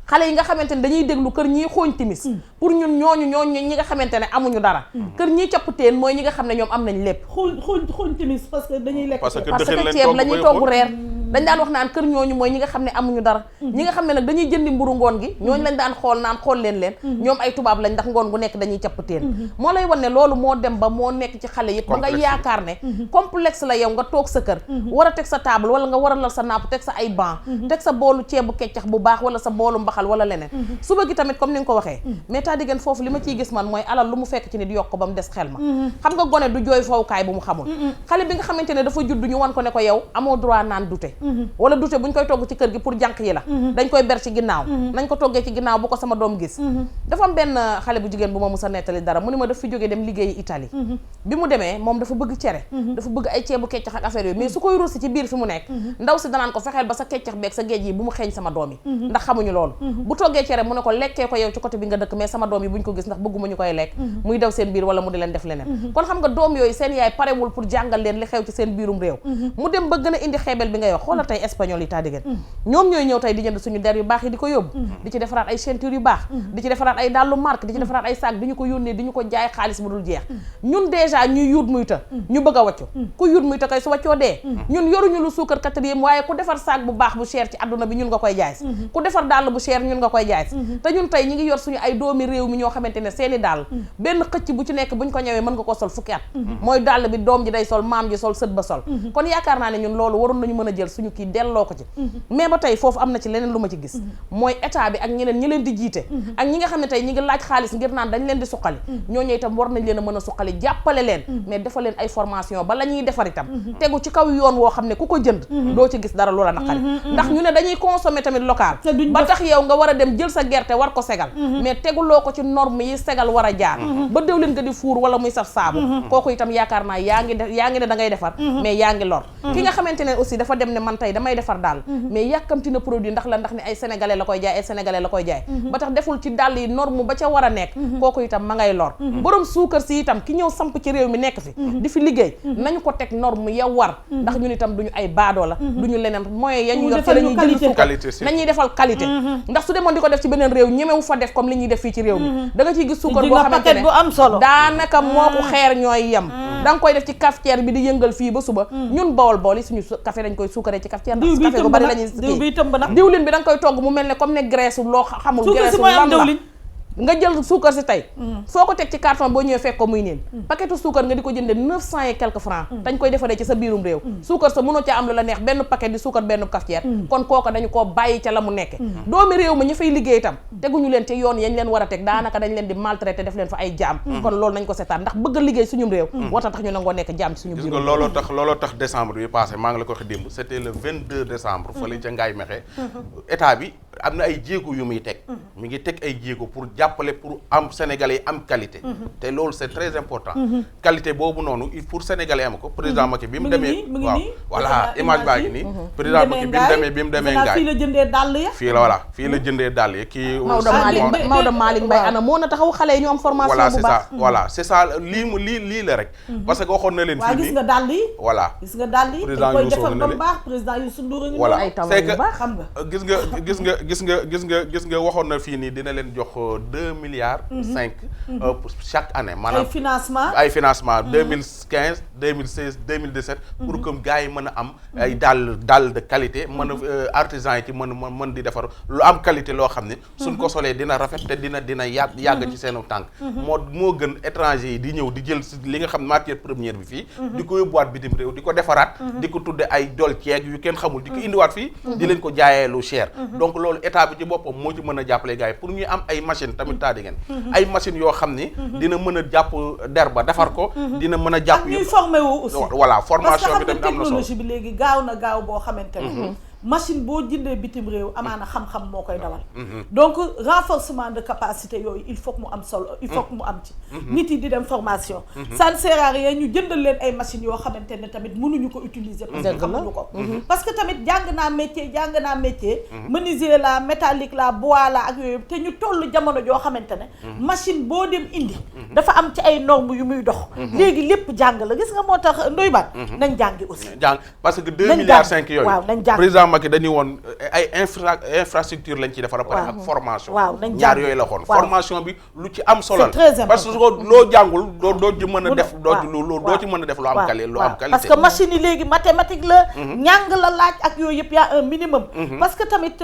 xale yi nga xamante ne dañuy déglu kër ñiy xooñ timis pour ñun ñooñu ñi nga xamante ne amuñu dara kër ñiy capputeen mooy ñi nga xam ne ñoom am nañ lépp xooñ timis parce que dañuy lekk parce que ceeb la ñuy togg reer dañ daan wax naan kër ñooñu mooy ñi nga xam ne amuñu dara ñi nga xam ne nag dañuy jëndi mburu ngoon gi ñooñu lañ daan xool naan xool leen ñoom ay tubaab lañ ndax ngoon gu nekk dañuy capputeen moo lay wan ne loolu moo dem ba moo nekk ci xale yëpp ba nga yaakaar ne complexe la yow nga toog sa kër war a teg sa table wala nga war a lal sa napp teg sa ay banc teg sa boolu ceebu keccax bu baax wala sa boolu mbaxal wala leneen suba gi tamit comme ni nga ko waxee mais taa diggéen foofu li ma ciy gis man mooy alal lu mu fekk ci nit yokk ko ba mu des xel ma xam nga gone du jooy fawukaay bu mu xamul xale bi nga xamante ne dafa judd ñu wan ko ne ko yow amoo droit naan dute wala dute buñ koy togg ci kër gi pour jànq yi la dañ koy ber ci ginnaaw nañ ko toggee ci ginnaaw bu ko sama doom gis dafa am benn xale bu jigéen bu ma musa nettali dara mu ni ma daf fi jógee dem liggéeyi Italie bi mu demee moom dafa bëgg cere dafa bëgg ay ceebu keccax ak affaire yooyu mais su koy russi ci biir fi mu nekk ndaw si danaan ko fexeel ba sa keccax beeg sa géej yi bu mu xeeñ sama doom yi ndax xamuñu loolu bu toggee cere mu ne ko lekkee ko yow ci côté bi nga dëkk mais sama doom yi buñ ko gis ndax bëgguma ñu koy lekk muy daw seen biir wala mu di leen def leneen kon xam nga doom yooyu seen yaay parewul pour jàngal leen li xew ci seen biirum réew mu dem ba gën a indi xeebel bi ngay wax xoola tey espagnol yi taa diggéen ñoom ñooy ñëw tey di jënd suñu der yu baax yi di ko yóbbu di ci defaraat ay ceinture yu baax di ci defaraat ay dàllu marque di ci defaraat ay sac di ñu ko yónnee di ñu ko jaay xaalis bu dul jeex ñun déjà ñuy yuut muy ta ñu bëgg a wàccu ku yuut muy ta kay su wàccoo dee ñun yoruñu lu suukar quatrième waaye ku defar sac bu baax bu cher ci àdduna bi ñun nga koy jaay ku defar dàll bu cher ñun nga koy jaay te ñun tey ñi ngi yor suñu ay doomi réew mi ñoo xamante ne seeni dàll benn xëcc bu ci nekk buñ ko ñëwee mën nga ko sol fukki at mooy dàll bi doom ji day sol maam ji sol sët ba sol kon yaakaar naa ne ñun loolu waroon nañu mën a jël suñu kii delloo ko ci mais ba tey foofu am na ci leneen lu ma ci gis mooy état bi ak ñeneen ñi leen di jiite ak ñi nga xam ne tey ñi ngi laaj xaalis ngir naan dañ leen di suqali ñooñu itam war nañ leen a mën a suqali jàppale leen mais defal leen ay formation ba la ñuy defar itam tegu ci kaw yoon woo xam ne ku ko jënd doo ci gis dara loola naqari ndax ñu ne dañuy consommer tamit local ba tax yow nga war a dem jël sa gerte war ko segal mais teguloo ko ci norme yi segal war a jaar ba déwlin nga di fuur wala muy saf saabu kooku itam yaakaar naa yaa ngi ne da ngay defar mais yaa ngi lor ki nga xamante ne aussi dafa dem ne man tey damay defar daal mais yàkkamti na produit ndax la ndax ne ay sénégalais la koy jaay ay sénégalais la koy jaay ba tax deful ci dàll yi norme ba ca war a nekk kooku itam ma ngay lor borom suukar si itam ki ñëw samp ci réew mi nekk fi di fi liggéey nañu ko teg norme ya war ndax ñun itam duñu ay baadoo la duñu leneen moyen ya ñu yor ci la ñuy jënd suukar nañuy defal qualité ndax su demoon di ko def ci beneen réew ñemewu fa def comme li ñuy def fii ci réew mi da nga ciy gis suukar boo xamante ne daanaka moo ko xeer ñooy yem da nga koy def ci cafetière bi di yëngal fii ba suba ñun bawol bool yi suñu café dañ koy suukaree ci cafetière ndax café gu bari la ñuy diwlin bi da nga koy togg mu mel ne comme ne graisse loo xamul graisse lan la nga jël suukar si tey foo ko teg ci carton boo ñëwee fekk ko muy neen paquetu suukar nga di ko jënde 900 et quelques francs dañ koy defaree ci sa biirum réew suukar sa mënoo ca am lu la neex benn paquet di suukar benn cafetière kon kooka dañu koo bàyyi ca la mu nekke doomi réew ma ñu fay liggéey itam teguñu leen ci yoon yañ leen war a teg daanaka dañ leen di maltraité def leen fa ay jaam kon loolu nañ ko seetaan ndax bëgg a liggéey suñum réew warta tax ñu nangoo nekk jaam ci suñu biir looloo tax décembre bi passé maa ngi la ko wax démb c'était le 22 décembre fële ca Ngaye Mexe état bi am na ay jéego yu muy teg mi ngi teg ay jéego pour jàppale pour am sénégalais am qualité te loolu c'est très important qualité boobu noonu il pour sénégalais am ko président Macky bi mu demee waaw voilà image baa ngi nii président Macky bi mu demee ngaay fii la jëndee dàll ya fii la voilà fii la jëndee dàll ya kii Maodo Malick Mbaye ana moo na taxaw xale yi ñu am formation bu baax voilà c'est ça lii la rek parce que waxoon na leen fii nii gis nga dàll yi voilà gis nga dàll yi président koy defar ba baax président Youssou Ndour a ngi voilà ay c'est que xam nga gis nga waxoon na fii nii dina leen jox 2 milliards 5 pour chaque année maanaam ay financement 2015 2016 2017 pour que gars yi mën a am ay dàll de qualité mën a artisan yi ci mën di defar lu am qualité loo xam ne suñ ko solee dina rafet te dina yàgg ci seenu tànk moo gën étranger yi di ñëw di jël li nga xam matière première bi fii di ko yóbbuwaat bitim réew di ko defaraat di ko tudde ay dol ceeg yu kenn xamul di ko indiwaat fii di leen ko jaayee lu cher donc loolu état bi ci boppam moo ci mën a jàppale gars yi pour ñuy am ay machine tamit taa di ngeen ay machines yoo xam ni dina mën a jàpp der ba defar ko dina mën a jàpp ñuy formé wu aussi voilà formation bi tamit am na solo technologie bi léegi gaaw na gaaw boo xamante ne machine boo jëndee bitim réew amaana xam-xam moo koy dawal donc renforcement de capacité yooyu il faut que mu am solo il faut que mu am ci nit yi di dem formation ça ne sert à rien ñu jëndal leen ay machines yoo xamante ne tamit mënuñu ko utiliser parce que xamuñu ko parce que tamit jàng naa métier menuisier la métallique la bois la ak yooyu te ñu toll jamono joo xamante ne machine boo dem indi dafa am ci ay normes yu muy dox léegi lépp jàng la gis nga moo tax ndoy baat nañ jàngi aussi jàng parce que 2 milliards 5 yooyu waaw nañ jàng Macky dañuy woon ay infrastructure lañ ci defar pare ak formation ñaar yooyu la xoon formation bi lu ci am solo parce que loo jàngul doo ci mën a def doo ci mën a def lu am qualité parce que machine yi léegi mathématique la ñàng la laaj ak yooyu yëpp y'a un minimum parce que tamit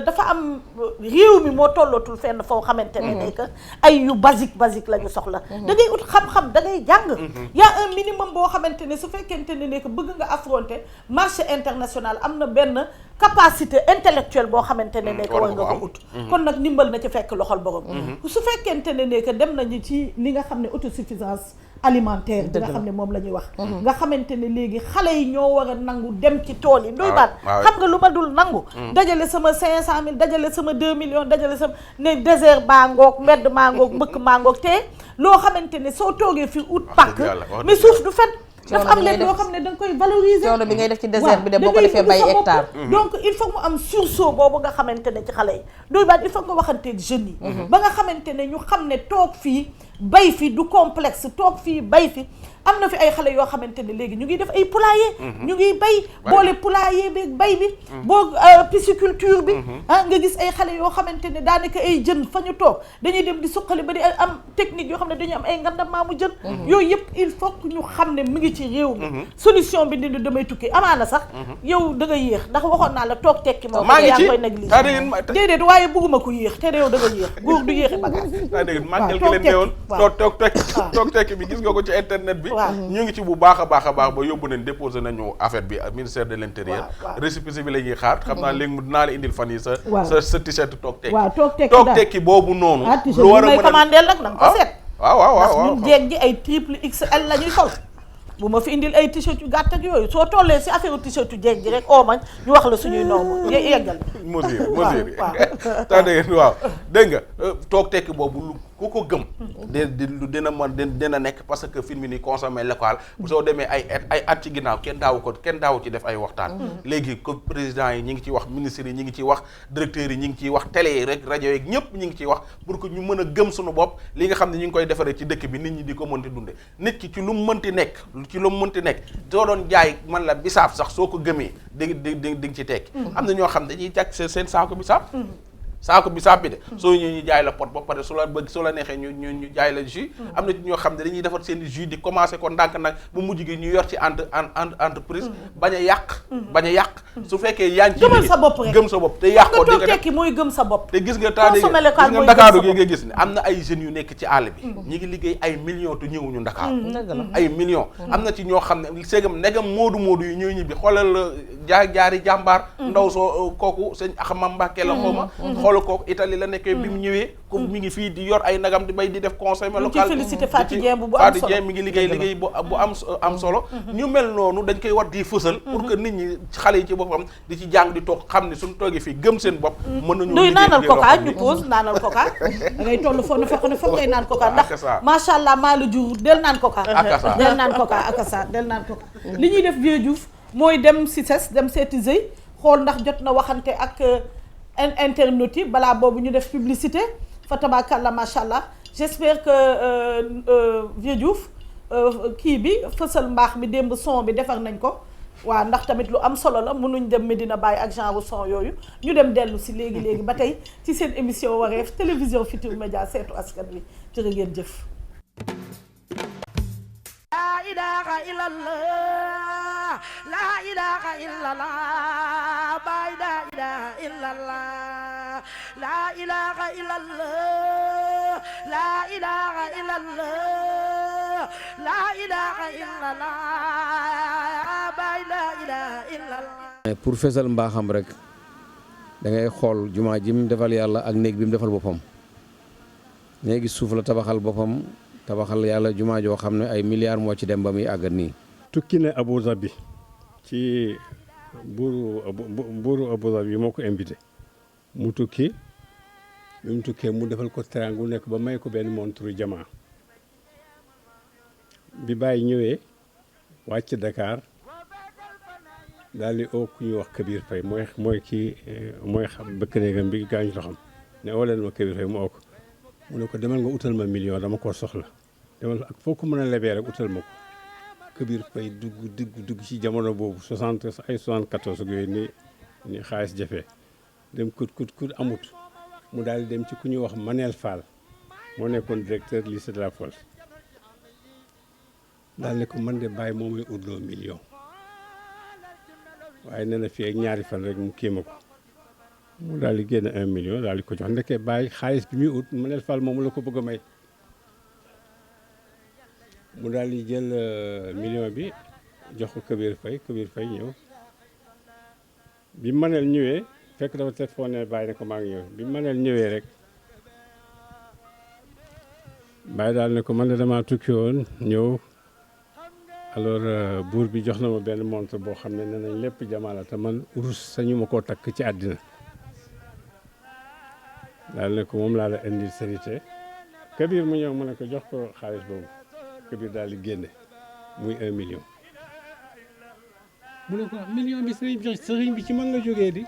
dafa am réew mi moo tollootul fenn foo xamante ne que ay yu basique la ñu soxla da ngay ut xam-xam da ngay jàng y'a un minimum boo xamante ne su fekkente ne que bëgg nga affronter marché international am na benn capacité intellectuelle boo xamante ne nekk war nga ko ut kon nag ndimbal na ci fekk loxol borom su fekkente ne nekk dem nañu ci li nga xam ne autosuffisance alimentaire bi nga xam ne moom la ñuy wax nga xamante ne léegi xale yi ñoo war a nangu dem ci tool yi ndoy baat xam nga lu ma dul nangu dajale sama 500 000 dajale sama 2 millions dajale sama ne désert baa ngoog mbedd maa ngoog mbëkk maa ngoog te loo xamante ne soo toogee fi ut pàkk mais suuf du fen dafa am leen yoo xam ne da nga koy valoriser coono bi ngay def ci désert bi de boo ko defee bay hectare donc il faut mu am sursaut boobu nga xamante ne ci xale yi doy baat il faut nga waxanteeg jeunes yi ba nga xamante ne ñu xam ne toog fii bay fi du complexe toog fii bay fi am na fi ay xale yoo xamante ne léegi ñu ngi def ay poulailler ñu ngi bay boole poulailler bi bay bi boo pisciculture bi nga gis ay xale yoo xamante ne daanaka ay jën fa ñu toog dañuy dem di suqali ba di am technique yoo xam ne dañuy am ay ngandamaamu jën yooyu yëpp il faut que ñu xam ne mu ngi ci réew mi solution bi ni damay tukki amaana sax yow da nga yéex ndax waxoon naa la toog tekki moom yaa ngi koy négliger déedéet waaye bëgguma ko yéex te yow da nga yéex góor du yéexi bagage toog tekki bi gis nga ko ci internet bi ñu ngi ci bu baax a baax ba yóbbu nañ déposé nañu affaire bi ministère de l'intérieur récépissé bi la ñuy xaar xam naa léegi dinaa la indil fan yi sa t-shirt toog tekki boobu noonu lu war a mën a commandé nag na nga ko seet waaw ñun jeeg ji ay triple XL la ñuy sol bu ma fi indil ay t-shirt yu gàtt ak yooyu soo tollee si affaire t-shirt yu jeeg ji rek ma ñu wax la suñuy noomu yeggal mesure tax dégg waaw dégg nga toog tekki boobu ku ko gëm dina nekk parce que film ni consommé local soo demee ay at ci ginnaaw kenn daawu ci def ay waxtaan léegi ko président yi ñi ngi ci wax ministres yi ñi ngi ci wax directeurs yi ñi ngi ciy wax télé yi rek rajo yi ñëpp ñi ngi ciy wax pour que ñu mën a gëm suñu bopp li nga xam ne ñu ngi koy defaree ci dëkk bi nit ñi di ko mënti dunde nit ki ci lu mu mënti nekk soo doon jaay man la bisaab sax soo ko gëmee di ci tekki am na ñoo xam dañuy jàkk seen saako bisaab saako bisaab bi de soo ñu jaay la pot ba pare su la neexee ñu jaay la jus am na ñoo xam ne dañuy defar seen jus di commencé ko ndànk nag bu mujj gi ñu yor ci entreprise bañ a yàq su fekkee yaa ngi ci gëmal sa bopp rek gëm sa bopp te yàq ko nga tekki mooy gëm sa bopp te gis nga Ndakaaru gi nga gis ne am na ay jeunes yu nekk ci àll bi ñi ngi liggéey ay millions te ñëwuñu Ndakaaru ay millions am na ci ñoo xam ne ségam negam moodu yi ñooy ñibbi xoolal jaari jàmbaar ndaw soo kooku sëñ Axma Mbàkke la xooma xool ko Italie la nekkee bi mu ñëwee comme mi ngi fii di yor ay nagam di bay di def consommé local félicité Fatou Dieng bu am solo Fatou Dieng mi ngi liggéey bu am solo ñu mel noonu dañ koy war di fësal pour que nit ñi xale yi ci boppam di ci jàng di toog xam ne suñu toogee fii gëm seen bopp mën nañu duy naanal coca ñu pause naanal coca da ngay toll foo ne foo ne foog ngay naan coca ndax macha allah maa la jur del naan coca del naan coca akasa del naan coca li ñuy def Vieux Diouf mooy dem CICES dem seeti Zey xool ndax jot na waxante ak internautes yi balaa boobu ñu def publicité fa tabakalla macha allah j'espère que Vieux Diouf kii bi fësal mbaax mi démb son bi defar nañ ko waaw ndax tamit lu am solo la mënuñ dem Medina Baye ak genre son yooyu ñu dem dellu si léegi ba tey ci seen émission wareef télévision Futurs Médias seetu askan wi jërë ngeen jëf. La ilaha illallah, la ilaha illallah, Baye la ilaha illallah, la ilaha illallah, la ilaha illallah, la ilaha illallah, Baye la ilaha illallah. Pour fesal mbaaxam rek da ngay xool jumaa ji mu defal yàlla ak néeg bi mu defal boppam néegi suuf la tabaxal boppam. tabaxal yàlla jumaa joo xam ne ay milliards moo ci dem ba muy àggat nii. tukki na Abu Dhabi ci buuru Abu Dhabi moo ko invité mu tukki bi mu tukkee mu defal ko teraangu nekk ba may ko benn montre jamaa bi Baye ñëwee wàcc Dakar daal di oo ku ñuy wax Kabir Faye mooy xam bëkk néegam bi gaañu loo xam ne oo leen ma Kabir Faye mu oo ko mu ne ko demal nga utal ma million dama koo soxla demal ak foo ko mën a lebee rek utal ma ko Kabir Faye dugg ci jamono boobu 74 yooyu ni xaalis jafe dem kut amut mu daal di dem ci ku ñuy wax Manel Fall moo nekkoon directeur lycée de la Fosse daal ne ko man de Baye moo may utloo million waaye nee na fii ak ñaari fan rek mu kii ma ko mu daal di génn 1 million daal di ko jox ndeke Baye xaalis bi muy ut Manel Fall moomu la ko bëgg a may mu daal di jël million bi jox ko Kabir Faye ñëw bi Manel ñëwee fekk dafa téléphoné Baye ne ko maa ngi ñëw bi Manel ñëwee rek Baye daal ne ko man de damaa tukki woon ñëw alors buur bi jox na ma benn montre boo xam ne nee nañ lépp jamaa la te man urus sañu ma koo takk ci àddina daal ne ko moom laa la indil sérité Kabir mu ñëw mu ne ko jox ko xaalis boobu Kabir daal di génne muy 1 million mu ne ko million bi sëriñ bi ci man la jógee di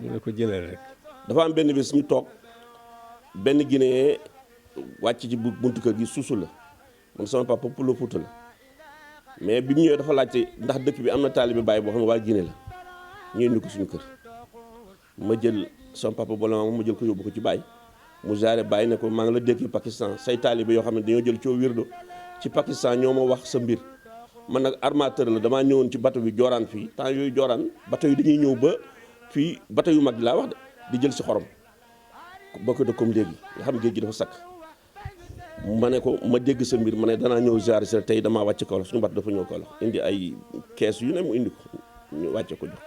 mu ne ko jëlal rek. dafa am benn bés ñu toog benn Guinéen wàcc ci buntu kër gi suusu la man sama papa Pulo Fuuta la mais bi mu ñëwee dafa laajte ndax dëkk bi am na taalibe Baye boo xam ne waa Guinée la ñu indi ko suñu kër ma jël sama papa boole ma jël ko yóbbu ko ci Baye mu jaare Baye ne ko maa ngi la dégg Pakistan say taalibe yoo xam ne dañoo jël coo wirdo ci Pakistan ñoo ma wax sa mbir man nag armateur la damaa ñëwoon ci bateau bi jooraan fii temps yooyu jooraan bateau yi dañuy ñëw ba fii bateau yu mag di laa wax de di jël si xorom bokk de comme léegi nga xam géej gi dafa sakk ma ne ko ma dégg sa mbir ma ne danaa ñëw jaare si tey damaa wàcc Kaolack suñu bateau dafa ñëw Kaolack indi ay kees yu ne mu indi ko ñu wàcce ko jox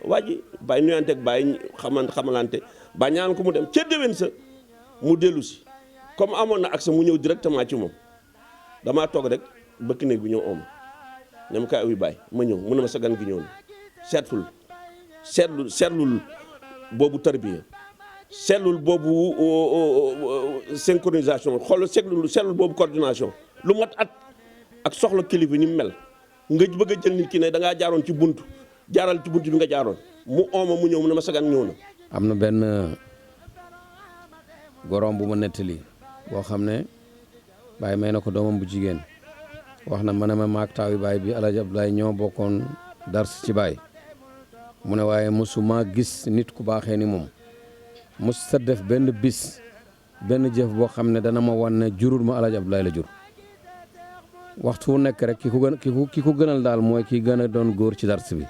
waa ji Baye nuyanteeg Baye xamalante ba ñaan ko mu dem ca déwén sa mu dellu si comme amoon na accès mu ñëw directement ci moom damaa toog rek bëkk néeg bi ñëw ooma ne ma kaay uy Baye ma ñëw mu ne ma sa gan gi ñëw na seetlul boobu tarbiya seetlul boobu synchronisation xool seetlul boobu coordination lu mat at ak soxla kilifa ni mu mel nga bëgg a jël nit ki ne da ngaa jaaroon ci buntu jaaral ci buntu bi nga jaaroon mu ooma mu ñëw mu ne ma sa gan ñëw na. am na benn gorom bu ma nettali boo xam ne Baye may na ko doomam bu jigéen wax na ma ne ma maag taawi Baye bi El Hadj Abdoulaye ñoo bokkoon dars ci Baye mu ne waaye mosuma gis nit ku baaxee ni moom mos sa def benn bis benn jëf boo xam ne dana ma wan ne jurul ma El Hadj Abdoulaye la jur waxtu wu nekk rek ki ko gënal daal mooy ki gën a doon góor ci dars bi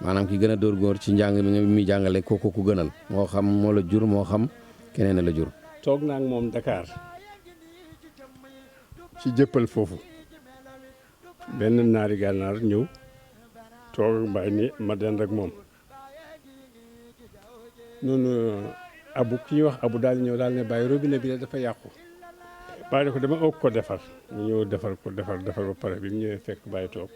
maanaam ki gën a doon góor ci njàng mi muy jàngale kooku ku gënal moo xam moo la jur moo xam keneen la jur. toog naa ak moom Dakar ci jëppal foofu benn naari gànnaar ñëw toog ak Baye ni ma dend ak moom noonu abu ki ñuy wax abu daal ñëw daal ne bàyyi robinet bi dafa yàqu bàyyi ne ko dama ëpp ko defar mu ñëw defar ba pare bi mu ñëwee fekk bàyyi toog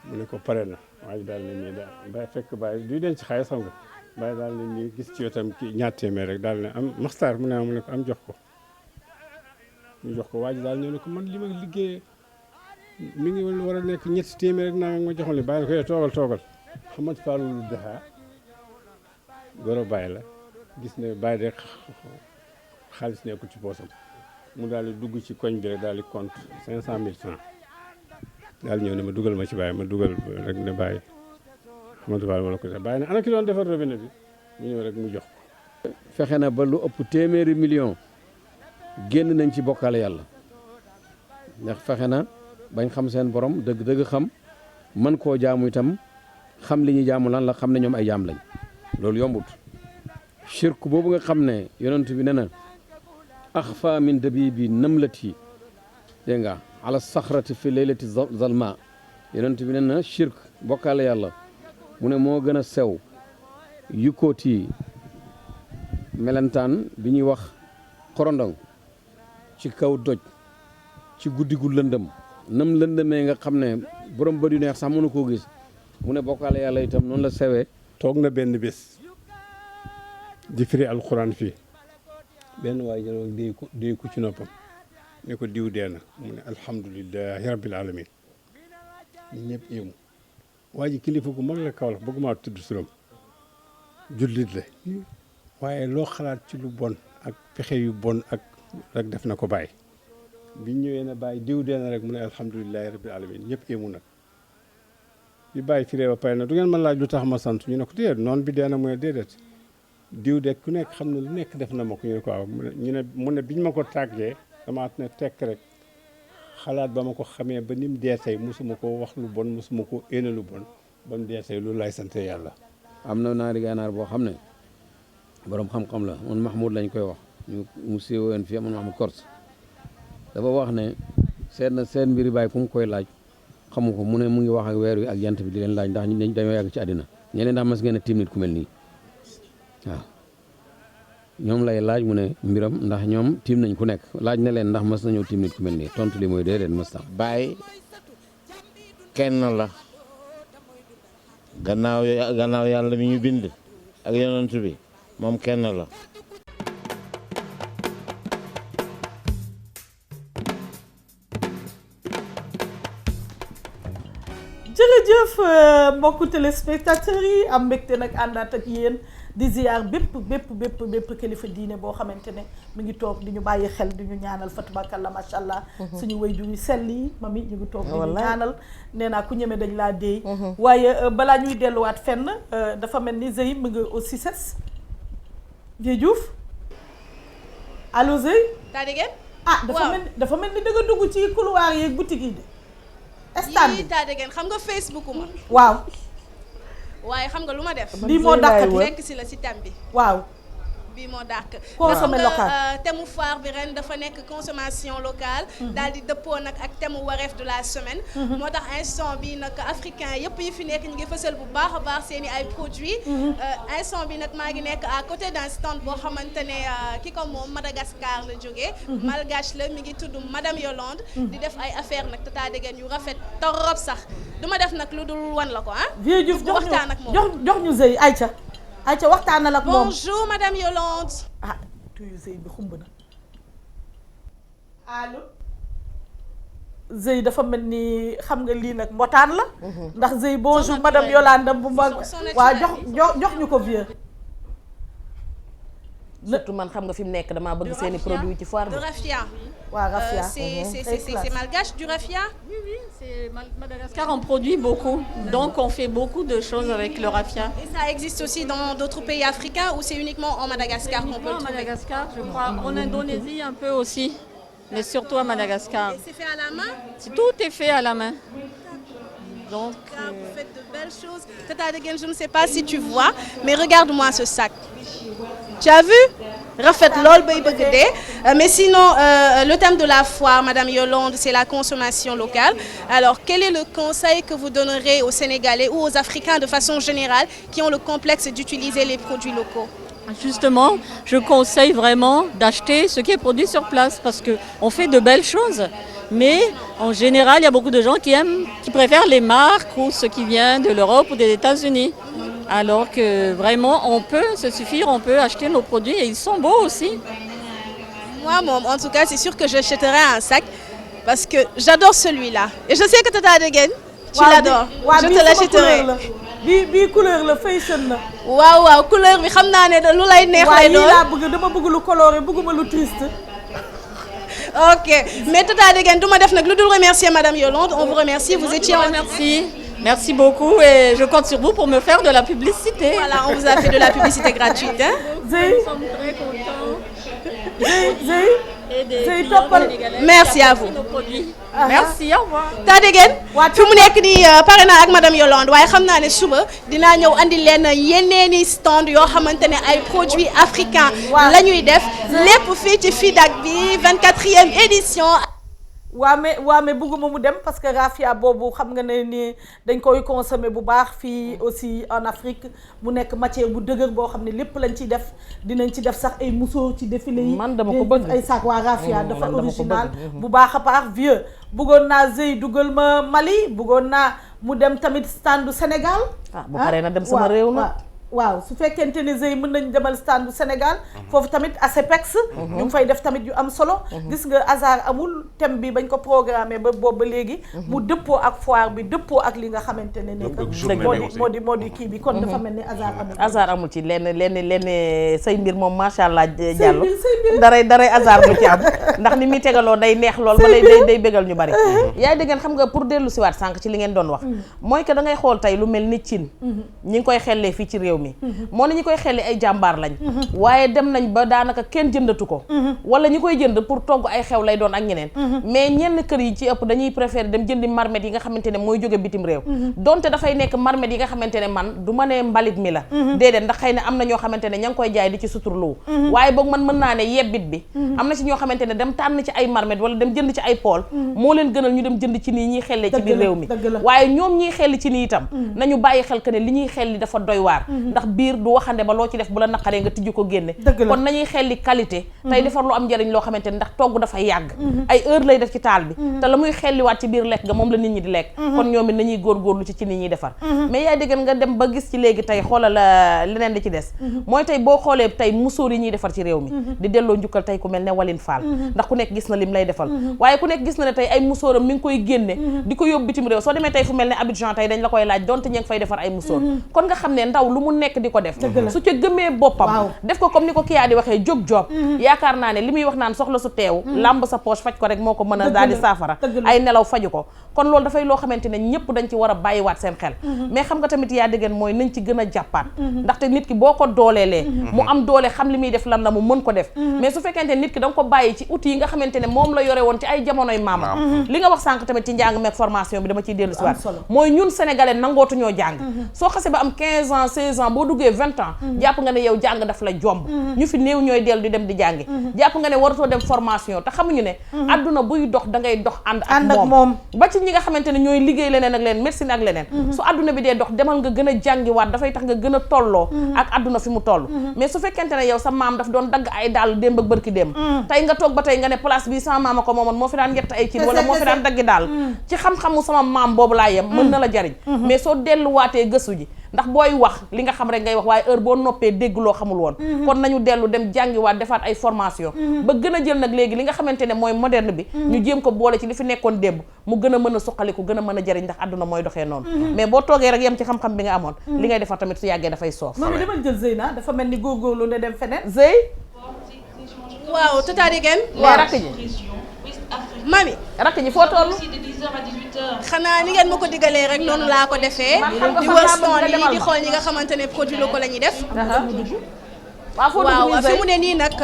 mu ne ko pare na waaye daal ne nii daal bàyyi fekk bàyyi duy denc xaalis xam nga bàyyi daal ne nii gis ci wetam ki ñaar téeméer rek daal ne am maxtaar mu ne ko am jox ko ñu jox ko waa ji daal ñëw ne ko man li ma liggéey mi ngi war a nekk ñetti téeméer rek naa ma joxoon li bàyyi ne ko toogal xamat faalulu daxa goro bàyyi la gis ne bàyyi de xaalis nekkul ci poosam mu daal di dugg ci koñ bi rek daal di compte 500 000 francs daal ñëw ne ma dugal ma ci bàyyi ma dugal rek ne bàyyi xamatu baal ma la ko def bàyyi ne ana ki doon defar robinet bi mu ñëw rek mu jox ko. fexe na ba lu ëpp téeméeri million génn nañ ci bokkaale yàlla ndax fexe na bañ xam seen borom dëgg xam mën koo jaamu itam xam li ñuy jaamu lan la xam ne ñoom ay jaam lañ loolu yombut. shirk boobu nga xam ne yonent bi ne na axfa min dabibi namlati dégg nga ala saxrati fi leylati zalma yonent bi ne na shirk bokkaale yàlla mu ne moo gën a sew yukkooti melentaan bi ñuy wax xorondong ci kaw doj ci guddi gu lëndëm nam lëndëmee nga xam ne borom bët yu neex sax mënu koo gis mu ne bokkaale yàlla itam noonu la sewee. toog na benn bés di firi alxuraan fii benn waay jël déy ko ci noppam ne ko diw dee na mu ne alhamdulilahi rabbil alamin ñëpp yéemu waa ji kilifa gu mag la Kaolack bëgguma tudd suram jullit la waaye loo xalaat ci lu bon ak pexe yu bon ak rek def na ko bàyyi bi ñëwee na bàyyi diw dee na rek mu ne alhamdulilahi rabbil alamin ñëpp yéemu nag bi bàyyi firee ba pare na du ngeen ma laaj lu tax ma sant ñu ne ko déedéet noonu bi dee na mu ne déedéet diw de ku nekk xam ne lu nekk def na ma ko ñu ne ko waaw mu ne biñ ma ko tàggee dama ne tekk rek xalaat ba ma ko xamee ba ni mu dee tey mosuma ko wax lu bon mosuma ko éene lu bon ba mu dee tey loolu lay sante yàlla. am na naari gànnaar boo xam ne borom xam-xam la man Mahmoud lañ koy wax mu siiwoon fii man Mahmoud Kors dafa wax ne seet na seen mbiri bàyyi ku mu koy laaj xamu ko mu ne mu ngi wax ak weer wi ak jant bi di leen laaj ndax ñu dañoo yàgg ci àddina ñeneen ndax mas ngeen a tiim nit ku mel nii waaw ñoom lay laaj mu ne mbiram ndax ñoom tiim nañ ku nekk laaj na leen ndax mas nañoo tiim nit ku mel nii tontu li mooy déedéet mas tax. Baay kenn la gannaaw yàlla mi ñu bind ak yonent bi moom kenn la. jërëjëf mbokku téléspectateurs yi am mbégte nag àndaat ak yéen di ziar bépp kilifa diine boo xamante ne mi ngi toog di ñu bàyyi xel di ñu ñaanal fatabakalla macha allah. suñu wayjur yu sell yi mami ñu ngi toog di ñu ñaanal nee naa ku ñeme dañ laa déey. waaye balaa ñuy delluwaat fenn dafa mel ni Zey mu ngi au CICES. Vieux Diouf allo Zey. dafa mel ni da nga dugg ci couloir yeeg boutique yi de. yii Tadegen xam nga Facebook ma. waaw. waaye xam nga lu ma def. bii moo dàq fekk si la si thème bi. waaw. bii moo dàq. consommer local thème mu foire bi ren dafa nekk consommation locale. daal di dëppoo nag ak thème mu wareef de la semaine. moo tax instant bi nag africain yëpp yi fi nekk ñu ngi fësal bu baax a baax seen i ay produits. instant bi nag maa ngi nekk à côté d'un stand boo xamante ne ki ko moom Madagascar la jógee. malgache la mi ngi tudd madame Yolande. di def ay affaire nag Tata Degen yu rafet torop sax du ma def nag lu dul wan la ko ah. Vieux Diouf waxtaan ak moom jox ñu Zey Aïcha. Aïcha waxtaanal ak moom bonjour madame Yolande. ah tuuti Zey bi xumb na allo. Zey dafa mel ni xam nga lii nag mbotaan la. ndax Zey bonjour madame Yolande bu mag. waa jox ñu ko vieux. surtout man xam nga fi mu nekk damaa bëgg seeni produits ci foire bi. de raffia. waaw raffia. C'est malgache du raffia. Oui, c'est Madagascar, on produit beaucoup. Donc on fait beaucoup de choses avec le raffia. Et ça existe aussi dans d'autres pays africains ou c'est uniquement en Madagascar qu'on peut le trouver? En Madagascar, je crois. En Indonésie un peu aussi. Mais surtout à Madagascar. Et c'est fait à la main? Tout est fait à la main. Donc, vous faites de belles choses. Tata Degen, je ne sais pas si tu vois, mais regarde-moi ce sac. Tu as vu? rafet lool bay bëgg dee mais sinon le thème de la foire Madame Yolande c'est la consommation locale. Alors quel est le conseil que vous donnerez aux Sénégalais ou aux Africains de façon générale qui ont le complexe d'utiliser les produits locaux? Justement, je conseille vraiment d'acheter ce qui est produit sur place parce qu'on fait de belles choses. Mais en général, il y a beaucoup de gens qui préfèrent les marques ou ce qui vient de l'Europe ou des États-Unis. Alors que vraiment, on peut se suffire, on peut acheter nos produits et ils sont beaux aussi. Moi, en tout cas, c'est sûr que j'achèterai un sac parce que j'adore celui-là. Et je sais que Tata Degen, tu l'adores. Je te l'achèterai. Bii couleur la fashion la. waaw couleur bi xam naa ne lu lay neex lay doon. waaw yii laa bëgg dama bëgg lu coloré bëgguma lu triste. Ok mais Tata Degen du ma def nag lu dul remercier Madame Yolande. On vous remercie, vous étiez en... Merci beaucoup et je compte sur vous pour me faire de la publicité. Voilà, on vous a fait de la publicité gratuite. Hein? Nous sommes très contents. Merci à vous. Merci, au revoir. Tata Degen fi mu nekk nii pare naa ak Madame Yolande waaye xam naa ne suba dinaa ñëw andi leen yeneeni stand yoo xamante ne ay produits africains la ñuy def lépp fii ci FIDAK bi 24e édition. waaw mais bëgguma mu dem parce que raffia boobu xam nga ne ni dañ koy consommer bu baax fii aussi en Afrique mu nekk matière bu dëgër boo xam ne lépp lañ ciy def dinañ ci def sax ay musóor ci défilé yi. man dama ko bëgg ay sac waa raffia dafa original bu baax a baax vieux. bëggoon naa Zey dugal ma Mali bëggoon naa mu dem tamit stand du Sénégal. bu paree na dem sama réew na. waaw su fekkente ne Zey mën nañ demal stand du Sénégal foofu tamit ASEPEX ñu ngi fay def tamit yu am solo gis nga hasard amul thème bi bañ ko programmé ba boobu ba léegi mu dëppoo ak foire bi dëppoo ak li nga xamante ne nekk moo di kii bi kon dafa mel ni hasard amul ci lenn say mbir moom macha allah jàllo daray hasard bu ci am ndax ni muy tegaloo day neex lool ba day bégal ñu bari yaay dégg ngeen xam nga pour dellu siwaat sànq ci li ngeen doon wax mooy que da ngay xool tey lu mel ni cin ñi ngi koy xellee fii ci réew mi moo ne ñi koy xelli ay jàmbaar lañ waaye dem nañ ba daanaka kenn jëndatu ko wala ñi koy jënd pour togg ay xew lay doon ak ñeneen mais ñenn kër yi ci ëpp dañuy préférer dem jëndi marmite yi nga xamante ne mooy jóge bitim réew donte dafay nekk marmite yi nga xamante ne man du ma ne mbalit mi la déedéet ndax xëy na am na ñoo xamante ne ña ngi koy jaay di ci suturloo waaye boog man mën naa ne yebbit bi am na ci ñoo xamante ne dem tànn ci ay marmite wala dem jënd ci ay pool moo leen gënal ñu dem jënd ci nii ñuy xellee ci biir réew mi waaye ñoom ñiy xelli ci nii itam nañu bàyyi xel que ne li ñuy xelli dafa doy waar ndax biir du waxande ba loo ci def bu la naqaree nga tijji ko génne kon nañuy xelli qualité tey defar lu am njëriñ loo xamante ne ndax togg dafay yàgg ay heure lay def ci taal bi te la muy xelliwaat ci biir lekk ga moom la nit ñi di lekk kon ñoom it nañuy góorgóorlu ci nit ñuy defar mais yaay dégg nga dem ba gis ci léegi tey xoolal leneen di ci des mooy tey boo xoolee tey musóor yi ñuy defar ci réew mi di delloo njukkal tey ku mel ne Waline Fall ndax ku nekk gis na lim lay defal waaye ku nekk gis na ne tey ay musóoram mi ngi koy génne di ko yóbbu bitim réew soo demee tey fu mel ne Abidjan tey dañ la koy laaj donte ñi ngi fay defar ay musóor kon nga xam ne ndaw lu mu nekk di ko def su ca gëmee boppam def ko comme ni ko kiyaa di waxee jóg job yaakaar naa ne li muy wax naan soxla su teew làmb sa poche faj ko rek moo ko mën a daal di saafara ay nelaw faju ko kon loolu dafay loo xamante ne ñëpp dañ ci war a bàyyiwaat seen xel mais xam nga tamit yaa déggeen mooy nañ ci gën a jàppaat ndaxte nit ki boo ko dooleelee mu am doole xam li muy def lan la mu mën ko def mais su fekkente nit ki da nga ko bàyyi ci outils yi nga xamante ne moom la yore woon ci ay jamonoy maamam li nga wax sànq tamit ci njàng meek formation bi dama ciy dellu si waat mooy ñun sénégalais nangootuñoo jàng soo xasee ba am 15 ans 16 ans boo duggee 20 ans jàpp nga ne yow jàng daf la jomb ñu fi néew ñooy dellu di dem di jàngi jàpp nga ne waratoo dem formation te xamuñu ne adduna buy dox da ngay dox ànd ak moom ba ci ñi nga xamante ne ñooy liggéey leneen ak leneen médecine ak leneen su adduna bi dee dox demal nga gën a jàngiwaat dafay tax nga gën a tolloo ak adduna fi mu toll mais su fekkente ne yow sa maam daf doon dagg ay daal démb ak bërki démb tey nga toog ba tey nga ne place bi sama maama ko moomoon moo fi daan yett ay cin wala moo fi daan daggi daal ci xam-xamu sama maam boobu laa yem mën na la jariñ mais soo delluwaatee gëstu ji ndax booy wax li nga xam rek ngay wax waaye heure boo noppee dégg loo xamul woon kon nañu dellu dem jàngiwaat defaat ay formation ba gën a jël nag léegi li nga xamante ne mooy moderne bi ñu jéem ko boole ci li fi nekkoon démb mu gën a mën a suqaliku gën a mën a jariñ ndax àdduna mooy doxee noonu mais boo toogee rek yem ci xam-xam bi nga amoon li ngay defar tamit su yàggee dafay soof moom dama jël Zeyna dafa mel ni góorgóorlu ne dem feneen Zey waaw Tata Degen waaw rakk ji mami rakk ji foo toll xanaa ni ngeen ma ko digalee rek noonu laa ko defee di wër stand yi di xool ñi nga xamante ne produit locaux la ñuy def waaw fi mu ne nii nag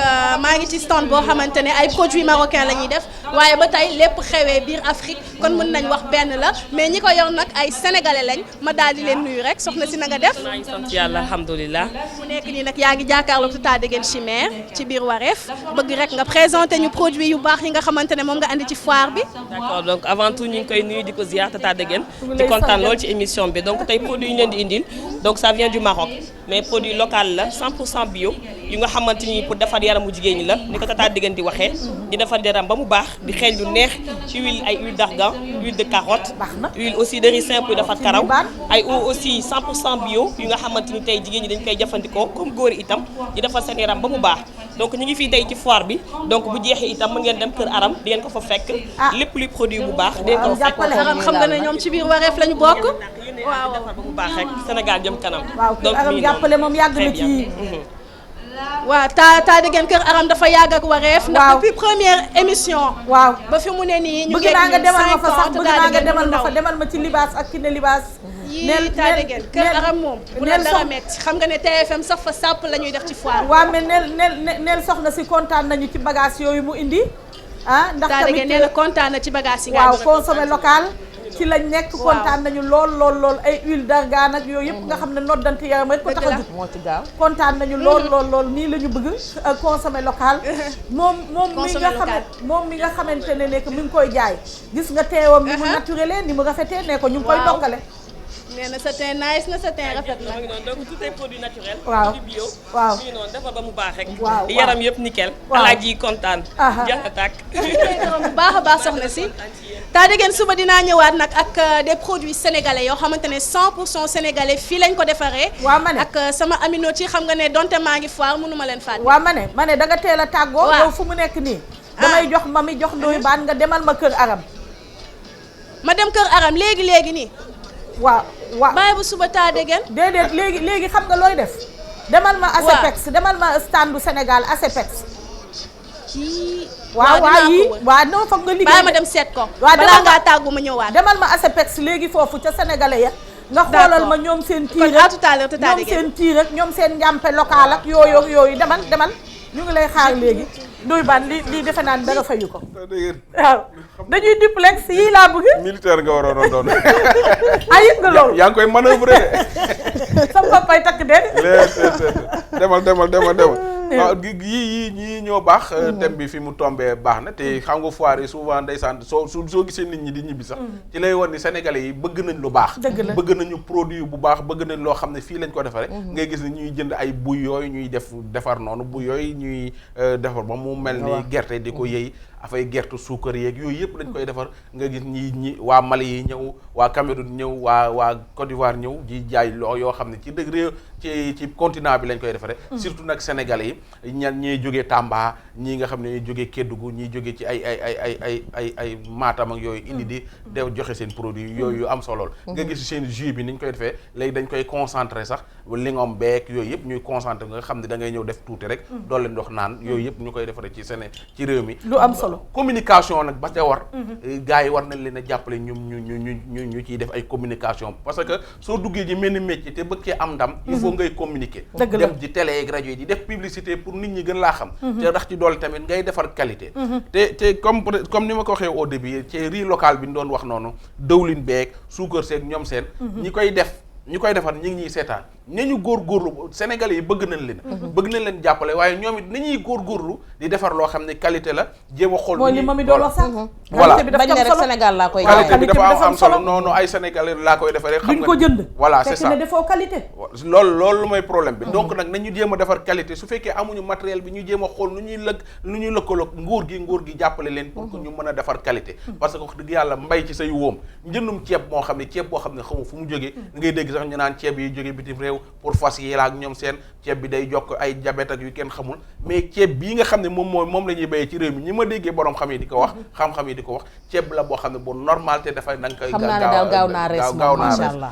maa ngi ci stand boo xamante ne ay produits marocains la ñuy def waaye ba tey lépp xewee biir Afrique kon mën nañ wax benn la mais ñi ko yor nag ay sénégalais lañ ma daal di leen nuyu rek soxna si na nga def. maa ngi sant yàlla alhamdulilah. mu nekk nii nag yaa ngi jàkkaarloog Tata Déguène Chimère ci biir Wareef bëgg rek nga présenté ñu produit yu baax yi nga xamante ne moom nga andi ci foire bi. d'accord donc avant tout ñu ngi koy nuyu di ko ziar Tata Déguène di kontaan lool ci émission bi donc tey produit yi ñu leen di indil donc ça vient du Maroc mais produit local la 100% bio yu nga xamante ni pour defar yaramu jigéen ñi la ni ko Tata Déguène di waxee di defar yaram ba mu baax di xeeñ lu neex huile ay huile d'argan huile de carotte huile aussi de ricin pour defar karaw ay eau aussi 100% bio yu nga xamante ni tey jigéen ñi dañ koy jëfandikoo comme góor itam di defar seen yaram ba mu baax donc ñu ngi fii tey ci foire bi donc bu jeexee itam mën ngeen dem kër Aram di ngeen ko fa fekk lépp luy produit bu baax di ngeen ko fa fekk Aram xam nga ne ñoom ci biir Wareef lañu bokk waaw defar ba mu baax rek Sénégal jëm kanam donc Aram jàppale moom yàgg na ci waaw Tata Déguène kër Aram dafa yàgg ak Wareef ndax depuis première émission waaw ba fi mu ne nii ñu bëgg naa nga demal ma fa sax bëgg naa nga demal ma ci libaas ak Kiné libaas yii Tata Déguène kër Aram moom bu la dara metti xam nga ne TFM sax fa sàpp la ñuy def ci foire waaw mais neel soxna si kontaan nañu ci bagage yooyu mu indi ndax Tata Déguène nee na kontaan na ci bagage yi waaw consommé local ci lañ nekk kontaan nañu lool ay huile d'argan ak yooyu yëpp nga xam ne noddante yaram rek ko tax a jug moo ci gaaw kontaan nañu lool nii la ñu bëgg consommer local moom mi nga xamante ne nekk mi ngi koy jaay gis nga teewam ni mu naturel ni mu rafetee ne ko ñu ngi koy ndokkale nee na sa teint nice na sa teint rafet na. donc tout est produit naturel. waaw produit bio. waaw mi ngi noonu defar ba mu baax rek. waaw yaram yëpp nickel. waaw alaaji yi kontaan. jeex na tàkk. bu baax a baax soxna si. Tata Déguène suba dinaa ñëwaat nag ak des produits sénégalais yoo xamante ne 100% sénégalais fii lañ ko defaree. waaw ma ne ak sama amino ci xam nga ne donte maa ngi foire mënu ma leen fàtte. waaw ma ne da nga teel a tàggoo. yow fu mu nekk nii. damay jox mami jox ndoy baan nga demal ma kër Aram. ma dem kër Aram léegi nii. waaw bàyyi bu suba Tata Déguène. déedéet léegi xam nga looy def. demal ma ASEPEX demal ma standu Sénégal ASEPEX. waaw non foog nga liggéey bàyyi ma dem seet ko. waaw balaa ngaa tàggu ma ñëwaat. demal ma ASEPEX léegi foofu ca sénégalais ya. nga xoolal ma ñoom seen tiir à tout à l'heure Tata Déguène ñoom seen tiir ak ñoom seen njàmpe local ak yooyu demal ñu ngi lay xaar léegi. Ndoye Bane lii defe naa ne dara fayu ko. waaw dañuy duplex yii laa bëgg. militaire nga waroon a doon. ayib nga loolu. yaa ngi koy manœuvrer de. sama papay takk de. demal. waaw yii ñoo baax. thème bi fi mu tombee baax na te xam nga foire yi souvent ndeysaan soo gisee nit ñi di ñibbi sax. ci lay wan ni sénégalais yi bëgg nañ lu baax. bëgg nañu produit bu baax bëgg nañ loo xam ne fii lañ ko defaree. ngay gis ne ñuy jënd ay buy yooyu ñuy defar noonu buy yooyu ñuy defar ba mu mel ni gerte di ko yëy afay gerte suukar yeeg yooyu yëpp dañ koy defar nga gis ñi waa Mali yi ñëw waa Cameroun ñëw waa Côte d'Ivoire ñëw di jaay loo yoo xam ne ci dëgg réew ci continent bi lañ koy defaree. surtout nag sénégalais yi ñiy jógee Tamba ñii nga xam ne ñuy jógee Kédougou ñiy jógee ci ay Matam ak yooyu indi di def joxe seen produit yooyu am solo nga gis seen jus bi ni ñu koy defee léegi dañ koy concentré sax lingom beek yooyu yëpp ñuy concentré nga xam ne da ngay ñëw def tuuti rek doole ndox naan yooyu yëpp ñu koy defaree ci réew mi lu am solo communication nag ba ca war gars yi war nañ leen a jàppale ñu ciy def ay communication parce que soo duggee ji mel ni métier te bëgg cee am ndam il faut ngay communiquer dem ci télé ak rajo yi di def publicité pour nit ñi gën laa xam te ndax ci doole tamit ngay defar qualité te comme ni ma ko waxee au début ci riz local bi ñu doon wax noonu dëwlin beeg suukar seeg ñoom seen ñi koy defar ñi ngi ñuy seetaan nañu góorgóorlu sénégalais yi bëgg nañ leen jàppale waaye ñoom it nañuy góorgóorlu di defar loo xam ne qualité la jéem a xool mooy li ma mi doon wax sax voilà bañ ne rek Sénégal laa koy qualité bi dafa am solo non ay sénégalais laa koy defaree xam nga duñ ko jënd voilà c'est ça fekk ne defoo qualité loolu mooy problème bi donc nag nañu jéem a defar qualité su fekkee amuñu matériel bi ñu jéem a xool nu ñuy lëkkaloo nguur gi jàppale leen pour que ñu mën a defar qualité parce que wax dëgg yàlla mbay ci say wóom njëndum ceeb moo xam ne ceeb boo xam ne xamu fu mu jógee ngay dégg sax ñu naan ceeb yi jógee bitim réew pour fas yi la ak ñoom seen ceeb bi day jokk ay diabète ak yu kenn xamul mais ceeb bii nga xam ne moom la ñuy béyee ci réew mi ñi ma déggee borom xam yi di ko wax xam-xam yi di ko wax ceeb la boo xam ne bu normal te dafay da nga koy gaaw naa rees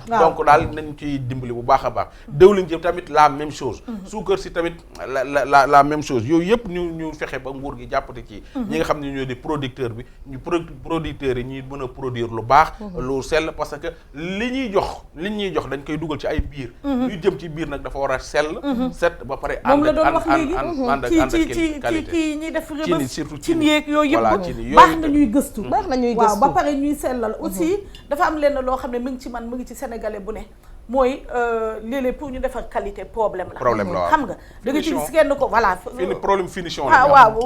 donc daal nañ ciy dimbali bu baax a baax dëwlin ci tamit la même chose suukar si tamit la même chose yooyu yëpp ñu fexe ba nguur gi jàppate ci ñi nga xam ne ñoo di producteur bi ñu producteurs yi ñuy mën a produire lu baax lu sell parce que li ñuy jox dañ koy dugal ci ay biir ñu jëm ci biir nag dafa war a sell set ba pare moom la doon wax léegi ci kii ñuy def rëbës surtout cin yeeg yooyu yëpp baax na ñuy gëstu waaw ba pare ñuy sellal aussi dafa am lenn loo xam ne mu ngi ci man mu ngi ci sénégalais bu ne mooy léeg-léeg pour ñu defar qualité problème la xam nga da nga ci gis kenn ko voilà problème finition la waaw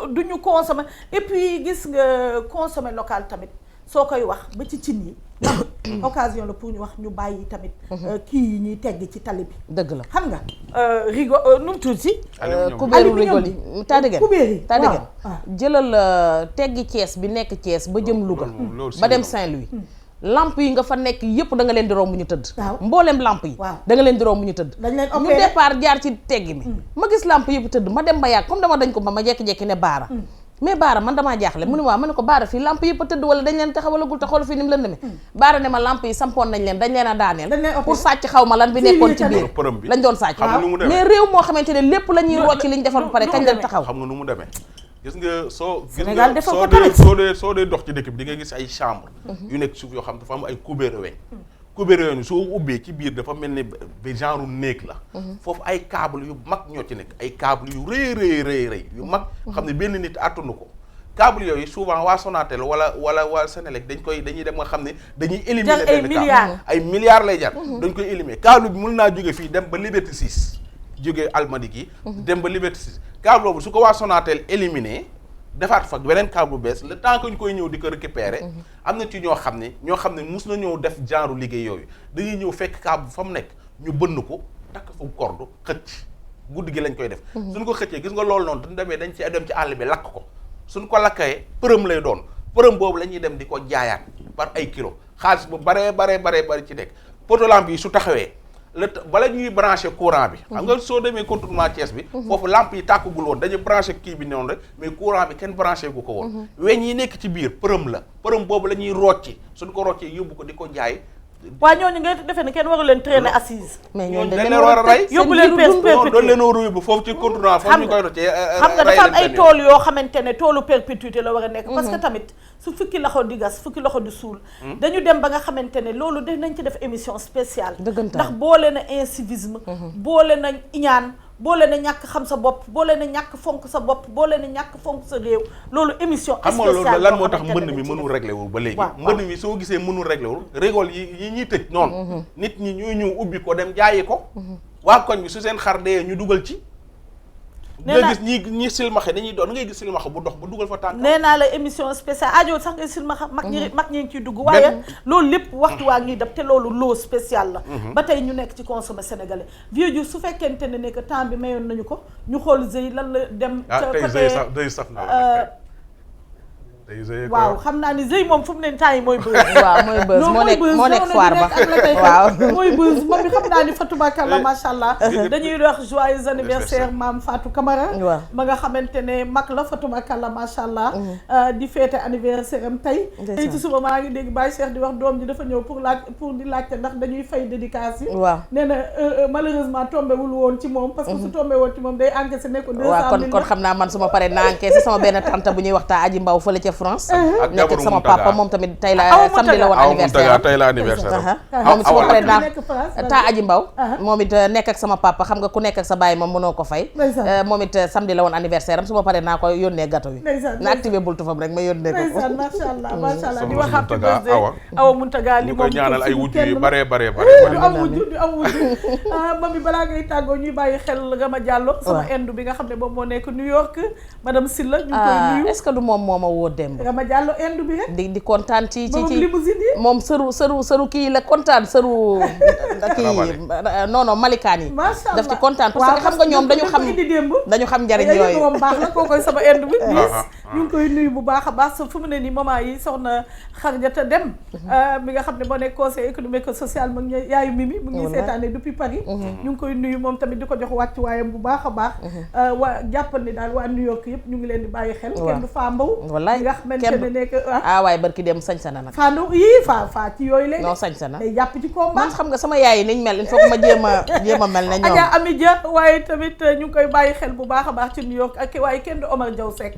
du ñu consommer et puis gis nga consommer local tamit soo koy wax ba ci cin yi occasion la pour ñu wax ñu bàyyi tamit kii yi ñuy tegg ci tali bi dëgg la xam nga rigo nu mu tudd si kubéeru rigol yi tàddigen tàddigen jëlal teggi Thiès bi nekk Thiès ba jëm Louga ba dem Saint-Louis lamp yi nga fa nekk yëpp da nga leen di romb ñu tëdd mboolem lamp yi da nga leen di romb ñu tëdd ñu départ jaar ci teggi mi ma gis lamp yëpp tëdd ma dem ba yàgg comme dama dañ ko ba ma jekki-jekki ne baara mais baara man damaa jaaxle mu ne waaw ma ne ko baara fii lamp yëpp a tëdd wala dañ leen taxawalagul te xool fii ni mu leen demee baara ne ma lamp yi sampoon nañ leen dañ leen a daaneel pour sàcc xaw ma lan bi nekkoon ci biir lañ doon sàcc mais réew moo xamante ne lépp la ñuy rocc li ñu defal ba pare kañ leen taxaw xam nga nu mu demee gis nga soo dee dox ci dëkk bi di nga gis ay chambre yu nekk suuf yoo xam dafa am ay kubéeru weñ kubéeru weñ soo ubbee ci biir dafa mel ni bi genre néeg la foofu ay câble yu mag ñoo ci nekk ay câble yu rëy yu mag xam ne benn nit attanu ko câble yooyu souvent waa Sonatel wala waa Senelec dañuy dem nga xam ne dañuy éliminer benn câble ay milliards lay jar dañ koy éliminer câble bi mën naa jóge fii dem ba Liberté 6 jóge Almadies gi dem ba Liberté 6 câble boobu su ko waa Sonatel éliminé defaat fa beneen câble bu bees le temps que ñu koy ñëw di ko récupérer am na ci ñoo xam ne mus na ñëw def genre liggéey yooyu dañuy ñëw fekk câble fa mu nekk ñu bënn ko takk fa corde xëcc guddi gi lañ koy def suñ ko xëccee gis nga loolu noonu duñ demee dañ ci dem ci àll bi lakk ko suñ ko lakkee përëm lay doon përëm boobu la ñuy dem di ko jaayaat par ay kilo xaalis bu baree ci nekk poteau-lampe yi su taxawee bala ñuy branché courant bi xam nga soo demee contournement Thiès bi foofu lampe yi tàkkagul woon dañu branché kii bi noonu rek mais courant bi kenn branché gu ko woon weñ yi nekk ci biir përëm la përëm boobu la ñuy rocci suñ ko roccee yóbbu ko di ko jaay waa ñooñu nga defee ne kenn waru leen traîner assise mais ñooñu dañ leen war a rey yóbbu leen perpétuité doon leen war a yóbbu foofu ci contournement foofu ñu koy roccee xam nga dafa am ay tool yoo xamante ne toolu perpétuité la war a nekk parce que tamit su fukki loxo di gas fukki loxo di suul dañu dem ba nga xamante ne loolu dinañ ci def émission spéciale ndax boole na incivisme boole na iñaan boole na ñàkk xam sa bopp boole na ñàkk fonk sa bopp boole na ñàkk fonk sa réew loolu émission spéciale xam nga loolu lan moo tax mbënd mi mënul réglé wul ba léegi mbënd mi soo gisee mënul réglé wul rigole yi ñuy tëj noonu nit ñi ñuy ñëw ubbi ko dem jaayi ko waa koñ bi su seen xar dee ñu dugal ci nga gis ñi silmaxe dañuy doon ngay gis silmaxa bu dox ba dugal fa tànk nee naa la émission spéciale aajo sax ngay silmaxa mag ñi ngi ciy dugg waaye loolu lépp waxtu waa ngi def te loolu loo spécial la ba tey ñu nekk ci consommer sénégalais vieux Diouf su fekkente ne ne que temps bi mayoon nañu ko ñu xool Zey lan la dem day saf na waaw xam naa ni Zey moom fu mu ne temps yi mooy buzz waaw mooy buzz moo nekk foire ba waaw mooy buzz moom mi xam naa ni Fatou Bakala macha allah dañuy wax joyeux anniversaire maam Fatou Camara ma nga xamante ne mag la Fatou Bakala macha allah di fêter anniversaire am tey ci suba maa ngi dégg Baye Cheikh di wax doom ji dafa ñëw pour di laajte ndax dañuy fay dédicace yi waaw nee na malheureusement tombé wul woon ci moom parce que su tombé woon ci moom day encaissé ne ko 200 000 kon xam naa man suma paree naa encaissé sama benn tante bu ñuy waxtaa aji mbaw fële ca France nekk ak sama papa moom tamit tey la samedi la woon anniversaire tey la anniversaire moom it su ma paree naa taa aji mbaw moom it nekk ak sama papa xam nga ku nekk ak sa baay moom mënoo ko fay moom it samedi la woon anniversaire am su ma paree naa ko yónnee gâteau yi na activé bultu fam rek ma yónnee ko macha allah di wax happy birthday Awa Muntaga li moom ñaanal ay wujju yu bare du am wujju moom bi balaa ngay tàggoo ñuy bàyyi xel Rama Diallo sama indu bi nga xam ne moom moo nekk New York madame Silla ñu koy nuyu est-ce que du moom moo ma woo démb Diallo indu bi rek di kontaan ci limousine yi moom sëru kii la kontaan sëru kii non malikaan yi daf ci kontaan parce que xam nga ñoom dañu xam njariñ yooyu moom baax la koo koy sama indu bi ñu ngi koy nuyu bu baax a baax fu mu ne nii moment yi soxna Xarjata Dem mi nga xam ne moo nekk conseil économique et social mu ngi yaayu Mimi mu ngi seetaane depuis Paris ñu ngi koy nuyu moom tamit di ko jox wàccu waayam bu baax a baax waa jàppal ni daal waa New York yëpp ñu ngi leen di bàyyi xel kenn du faa mbaw nga xamante ne nekk waaye barki dem sañ sa na nag faanu yii faa ci yooyu léegi non sañ sa na day jàpp ci combat man xam nga sama yaay yi niñ mel il faut que ma jéem a mel ne ñoom Adja Ami Dia waaye tamit ñu ngi koy bàyyi xel bu baax a baax ci New York ak waaye kenn du Omar Diaw Seck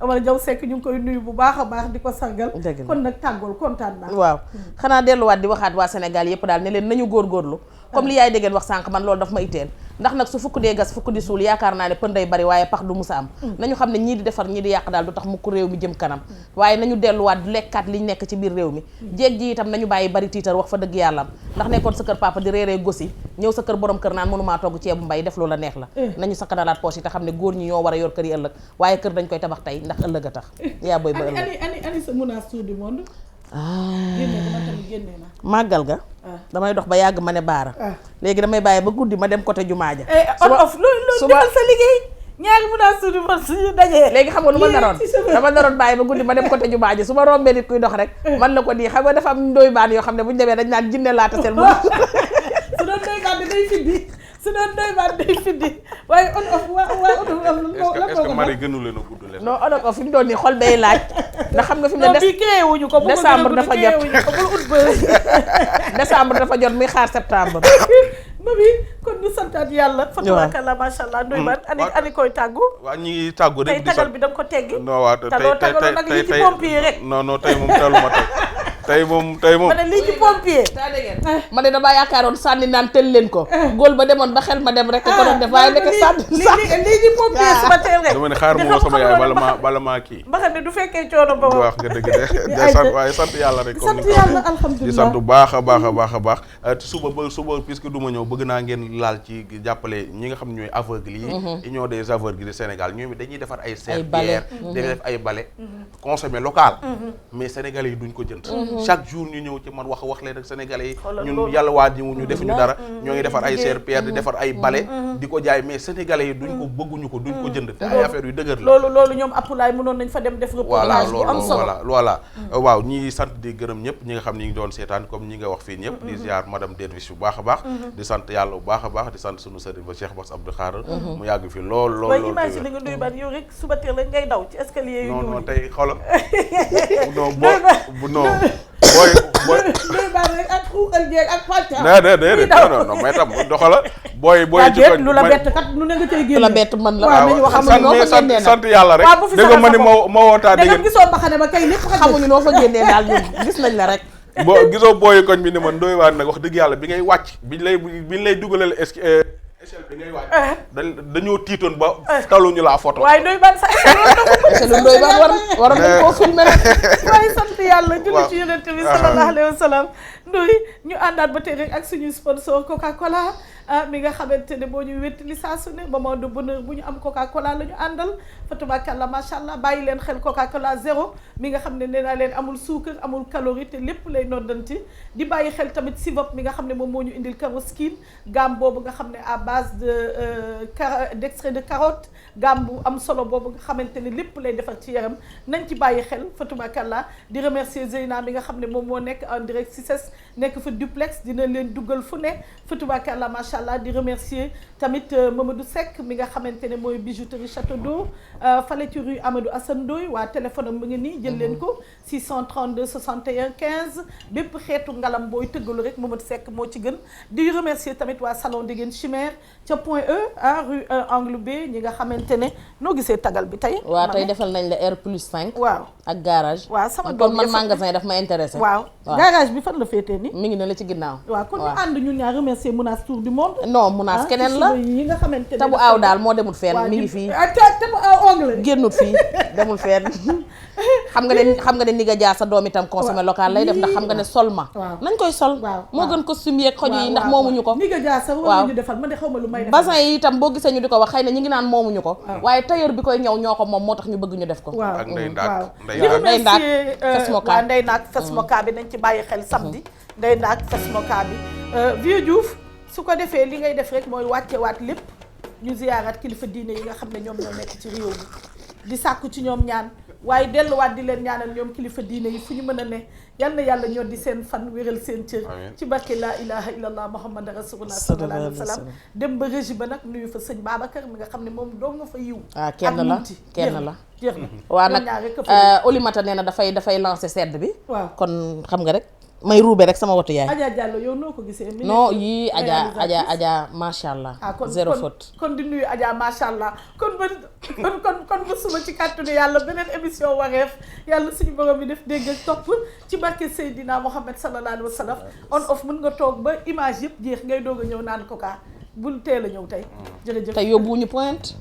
Omar Diaw Seck ñu ngi koy nuyu bu baax a baax di ko sargal kon nag tàggool kontaan naa waaw xanaa delluwaat di waxaat waa Sénégal yëpp daal ne leen nañu góorgóorlu comme li yaay déggeen wax sànq man loolu daf ma itteel ndax nag su fukk dee gas fukk di suul yaakaar naa ne pën day bari waaye pax du musa am nañu xam ne ñii di defar ñii di yàq daal du tax mukk réew mi jëm kanam waaye nañu delluwaat lekkaat liñ nekk ci biir réew mi jéeg ji itam nañu bàyyi bari tiitar wax fa dëgg yàlla ndax nekkoon sa kër papa di reeree gosi ñëw sa kër borom kër naan mënumaa togg ceebu mbay def loola neex la nañu sakkanalaat poche yi te xam ne góor ñi ñoo war a yor kër yi ëllëg waaye kër dañ koy tabax tey ndax ëllëg a tax yaa booy ba ëllëg ani sa menace tour du monde màggal ga damay dox ba yàgg ma ne baara léegi damay bàyyi ba guddi ma dem côté jumaa ja on off loolu defal sa liggéey ñaari menace tour du monde suñu dajee léegi xam nga lu ma naroon dama naroon bàyyi ba guddi ma dem côté jumaa ja su ma rombee nit kuy dox rek man la ko nii xam nga dafa am ndoy baan yoo xam ne bu ñu demee dañ naan jinne laata seen su doon ndoy baan day fiddi su doon ndoy baan day fiddi waaye on off est-ce que mari gënu leen a gudd leen non on off fi mu doon nii xol day laaj ndax xam nga fi mu ne bi créé wuñu ko décembre dafa jot décembre dafa jot muy xaar septembre mami kon ñu santaat yàlla fa tabarakallah masha Allah ndoy baan ani koy tàggu waaw ñi ngi tàggu rek tey tagal bi da nga ko teggi non waaw tey pompier rek non tey moom taluma tey moom ma ne lii ci pompier ma ne damaa yaakaaroon sànni naan tël leen ko góol ba demoon ba xel ma dem rek ko doon def waaye nekk sànni lii ci pompier suba teel rek dama ne xaar moo sama yaay bala maa kii ba xam ne du fekkee coono ba wax nga dëgg de sant waaye sant yàlla rek sant yàlla alhamdulilah di sant bu baax a baax a baax a baax suba puisque du ma ñëw bëgg naa ngeen laal ci jàppale ñi nga xam ñooy aveugle yi union des aveugles du Sénégal ñoom dañuy defar ay serpillère di def ay balai consommé local mais sénégalais yi duñ ko jënd chaque jour ñu ñëw ci man wax leen ak sénégalais yi ñun yàlla waa ñu defuñu dara ñoo ngi defar ay serpillère di defar ay balai di ko jaay mais sénégalais yi duñ ko bëgguñu ko duñ ko jënd te ay affaire yu dëgër la loolu ñoom Apulaay mënoon nañ fa dem def reportage bu am solo voilà waaw ñi sant di gërëm ñëpp ñi nga xam ñi ngi doon seetaan comme ñi nga wax fii ñëpp di ziar madame Derviche bu baax a baax di sant yàlla bu baax a baax di sant sunu sëriñ ba Cheikh Bass Abdou Khadre mu yàgg fi lool imagine nga Ndoye Bane yow rek suba teel rek ngay daw ci escalier yu non tey xoolal non booy Ndoye Bane rek ak xuuxal jeeg ak pàcca non mais tam doxala booy ci ko lu la bett kat nu ne nga cay génn lu la bett man la waaw sant yàlla rek dégg nga ma ni ma wootaa dégg nga gisoo baxane ba kay lépp xamuñu noo fa génnee daal ñun gis nañ la rek gisoo booyu koñ bi ni man Ndoye Bane nag wax dëgg yàlla bi ngay wàcc biñ lay dugalal échelle bi ngay wàcc dañoo tiitoon ba taluñu la photo waaye Ndoye Bane sa échelle Ndoye Bane war nañ koo filmé rek waaye sant yàlla julli ci yonent bi sallallahu alayhi wa sallam Ndoye ñu àndaat ba tey rek ak suñu sponsor Coca-Cola mi nga xamante ne boo ñu wéttali saa su ne moment de bonheur bu ñu am Coca-Cola la ñu àndal fa tabarakallah macha allah bàyyi leen xel Coca-Cola zéro mi nga xam ne nee naa leen amul suukar amul calorie te lépp lay noddanti di bàyyi xel tamit Sivop mi nga xam ne moom moo ñu indil Caroskin gamme boobu nga xam ne à base d'extrait de carotte gamme bu am solo boobu nga xamante ne lépp lay defar ci yaram nañ ci bàyyi xel fa tabarakallah di remercier Zeyna mi nga xam ne moom moo nekk en direct si ses nekk fa duplex dina leen duggal fu ne fa tabarakallah macha allah di remercier tamit Mamadou Seck mi nga xamante ne mooy bijouterie Château d'Eau fale ci rue Amadou Assane Ndoye waa téléphone am mu ngi nii jël leen ko 632 61 15 bépp xeetu ngalam booy tëggalu rek Mamadou Seck moo ci gën di remercier tamit waa salon Déguène Chimère ca Point E rue Angle B ñi nga xamante ne noo gisee tagal bi tey waaw tey defal nañ la R+5 waaw ak garage waaw sama doom man magasin daf ma intéressé waaw garage bi fan la féetee ni mi ngi ne la ci ginnaaw waaw kon ñu ànd ñun ñaar remercier Mounas Tour du monde non Mounas keneen la yi nga xamante ne tabu aaw daal moo demul fenn mi ngi fii tabu aaw ongle génnut fii demul fenn xam nga ne ni nga jaar sa doom itam consommé local lay def ndax xam nga ne sol ma nañ koy sol moo gën costume yeeg xoju yi ndax moomuñu ko ni nga jaar sa war ñu defal man de xaw ma lu may def bassin yi itam boo gisee ñu di ko wax xëy na ñi ngi naan moomuñu ko waaye tailleur bi koy ñëw ñoo ko moom moo tax ñu bëgg ñu def ko ak Ndeye Ndaak Ndeye Ndaak Fesmoka Ndeye Ndaak Fesmoka bi nañ ci bàyyi xel samedi Ndeye Ndaak Fesmoka bi Vieux Diouf su ko defee li ngay def rek mooy wàccewaat lépp ñu ziyaarat kilifa diine yi nga xam ne ñoom ñoo nekk ci réew mi di sàkku ci ñoom ñaan waaye delluwaat di leen ñaanal ñoom kilifa diine yi fu ñu mën a ne yal na yàlla ñoo di seen fan wéral seen cër ci barke laa ilaha illallah muhammad rasulullah sallallahu alayhi wa sallam dem ba régi ba nag nuyu fa sëñ Babacar mi nga xam ne moom doo nga fa yiw kenn la jeex na waa nag Oulimata nee na dafay lancer sedd bi waaw kon xam nga rek may ruube rek sama watu yaay. Adja Diallo yow noo ko gisee. non yii Adja macha allah. zéro faute. kon di nuyu Adja macha allah kon ba suba ci kàttanu yàlla beneen émission wareef yàlla suñu borom bi def dégg ak topp ci barke Seydina Mohamed sallallahu alayhi wa sallam on off mën nga toog ba image yëpp jeex ngay doog a ñëw naan ko kaa bul teel a ñëw tey. jërëjëf tey yóbbuwuñu Pointe.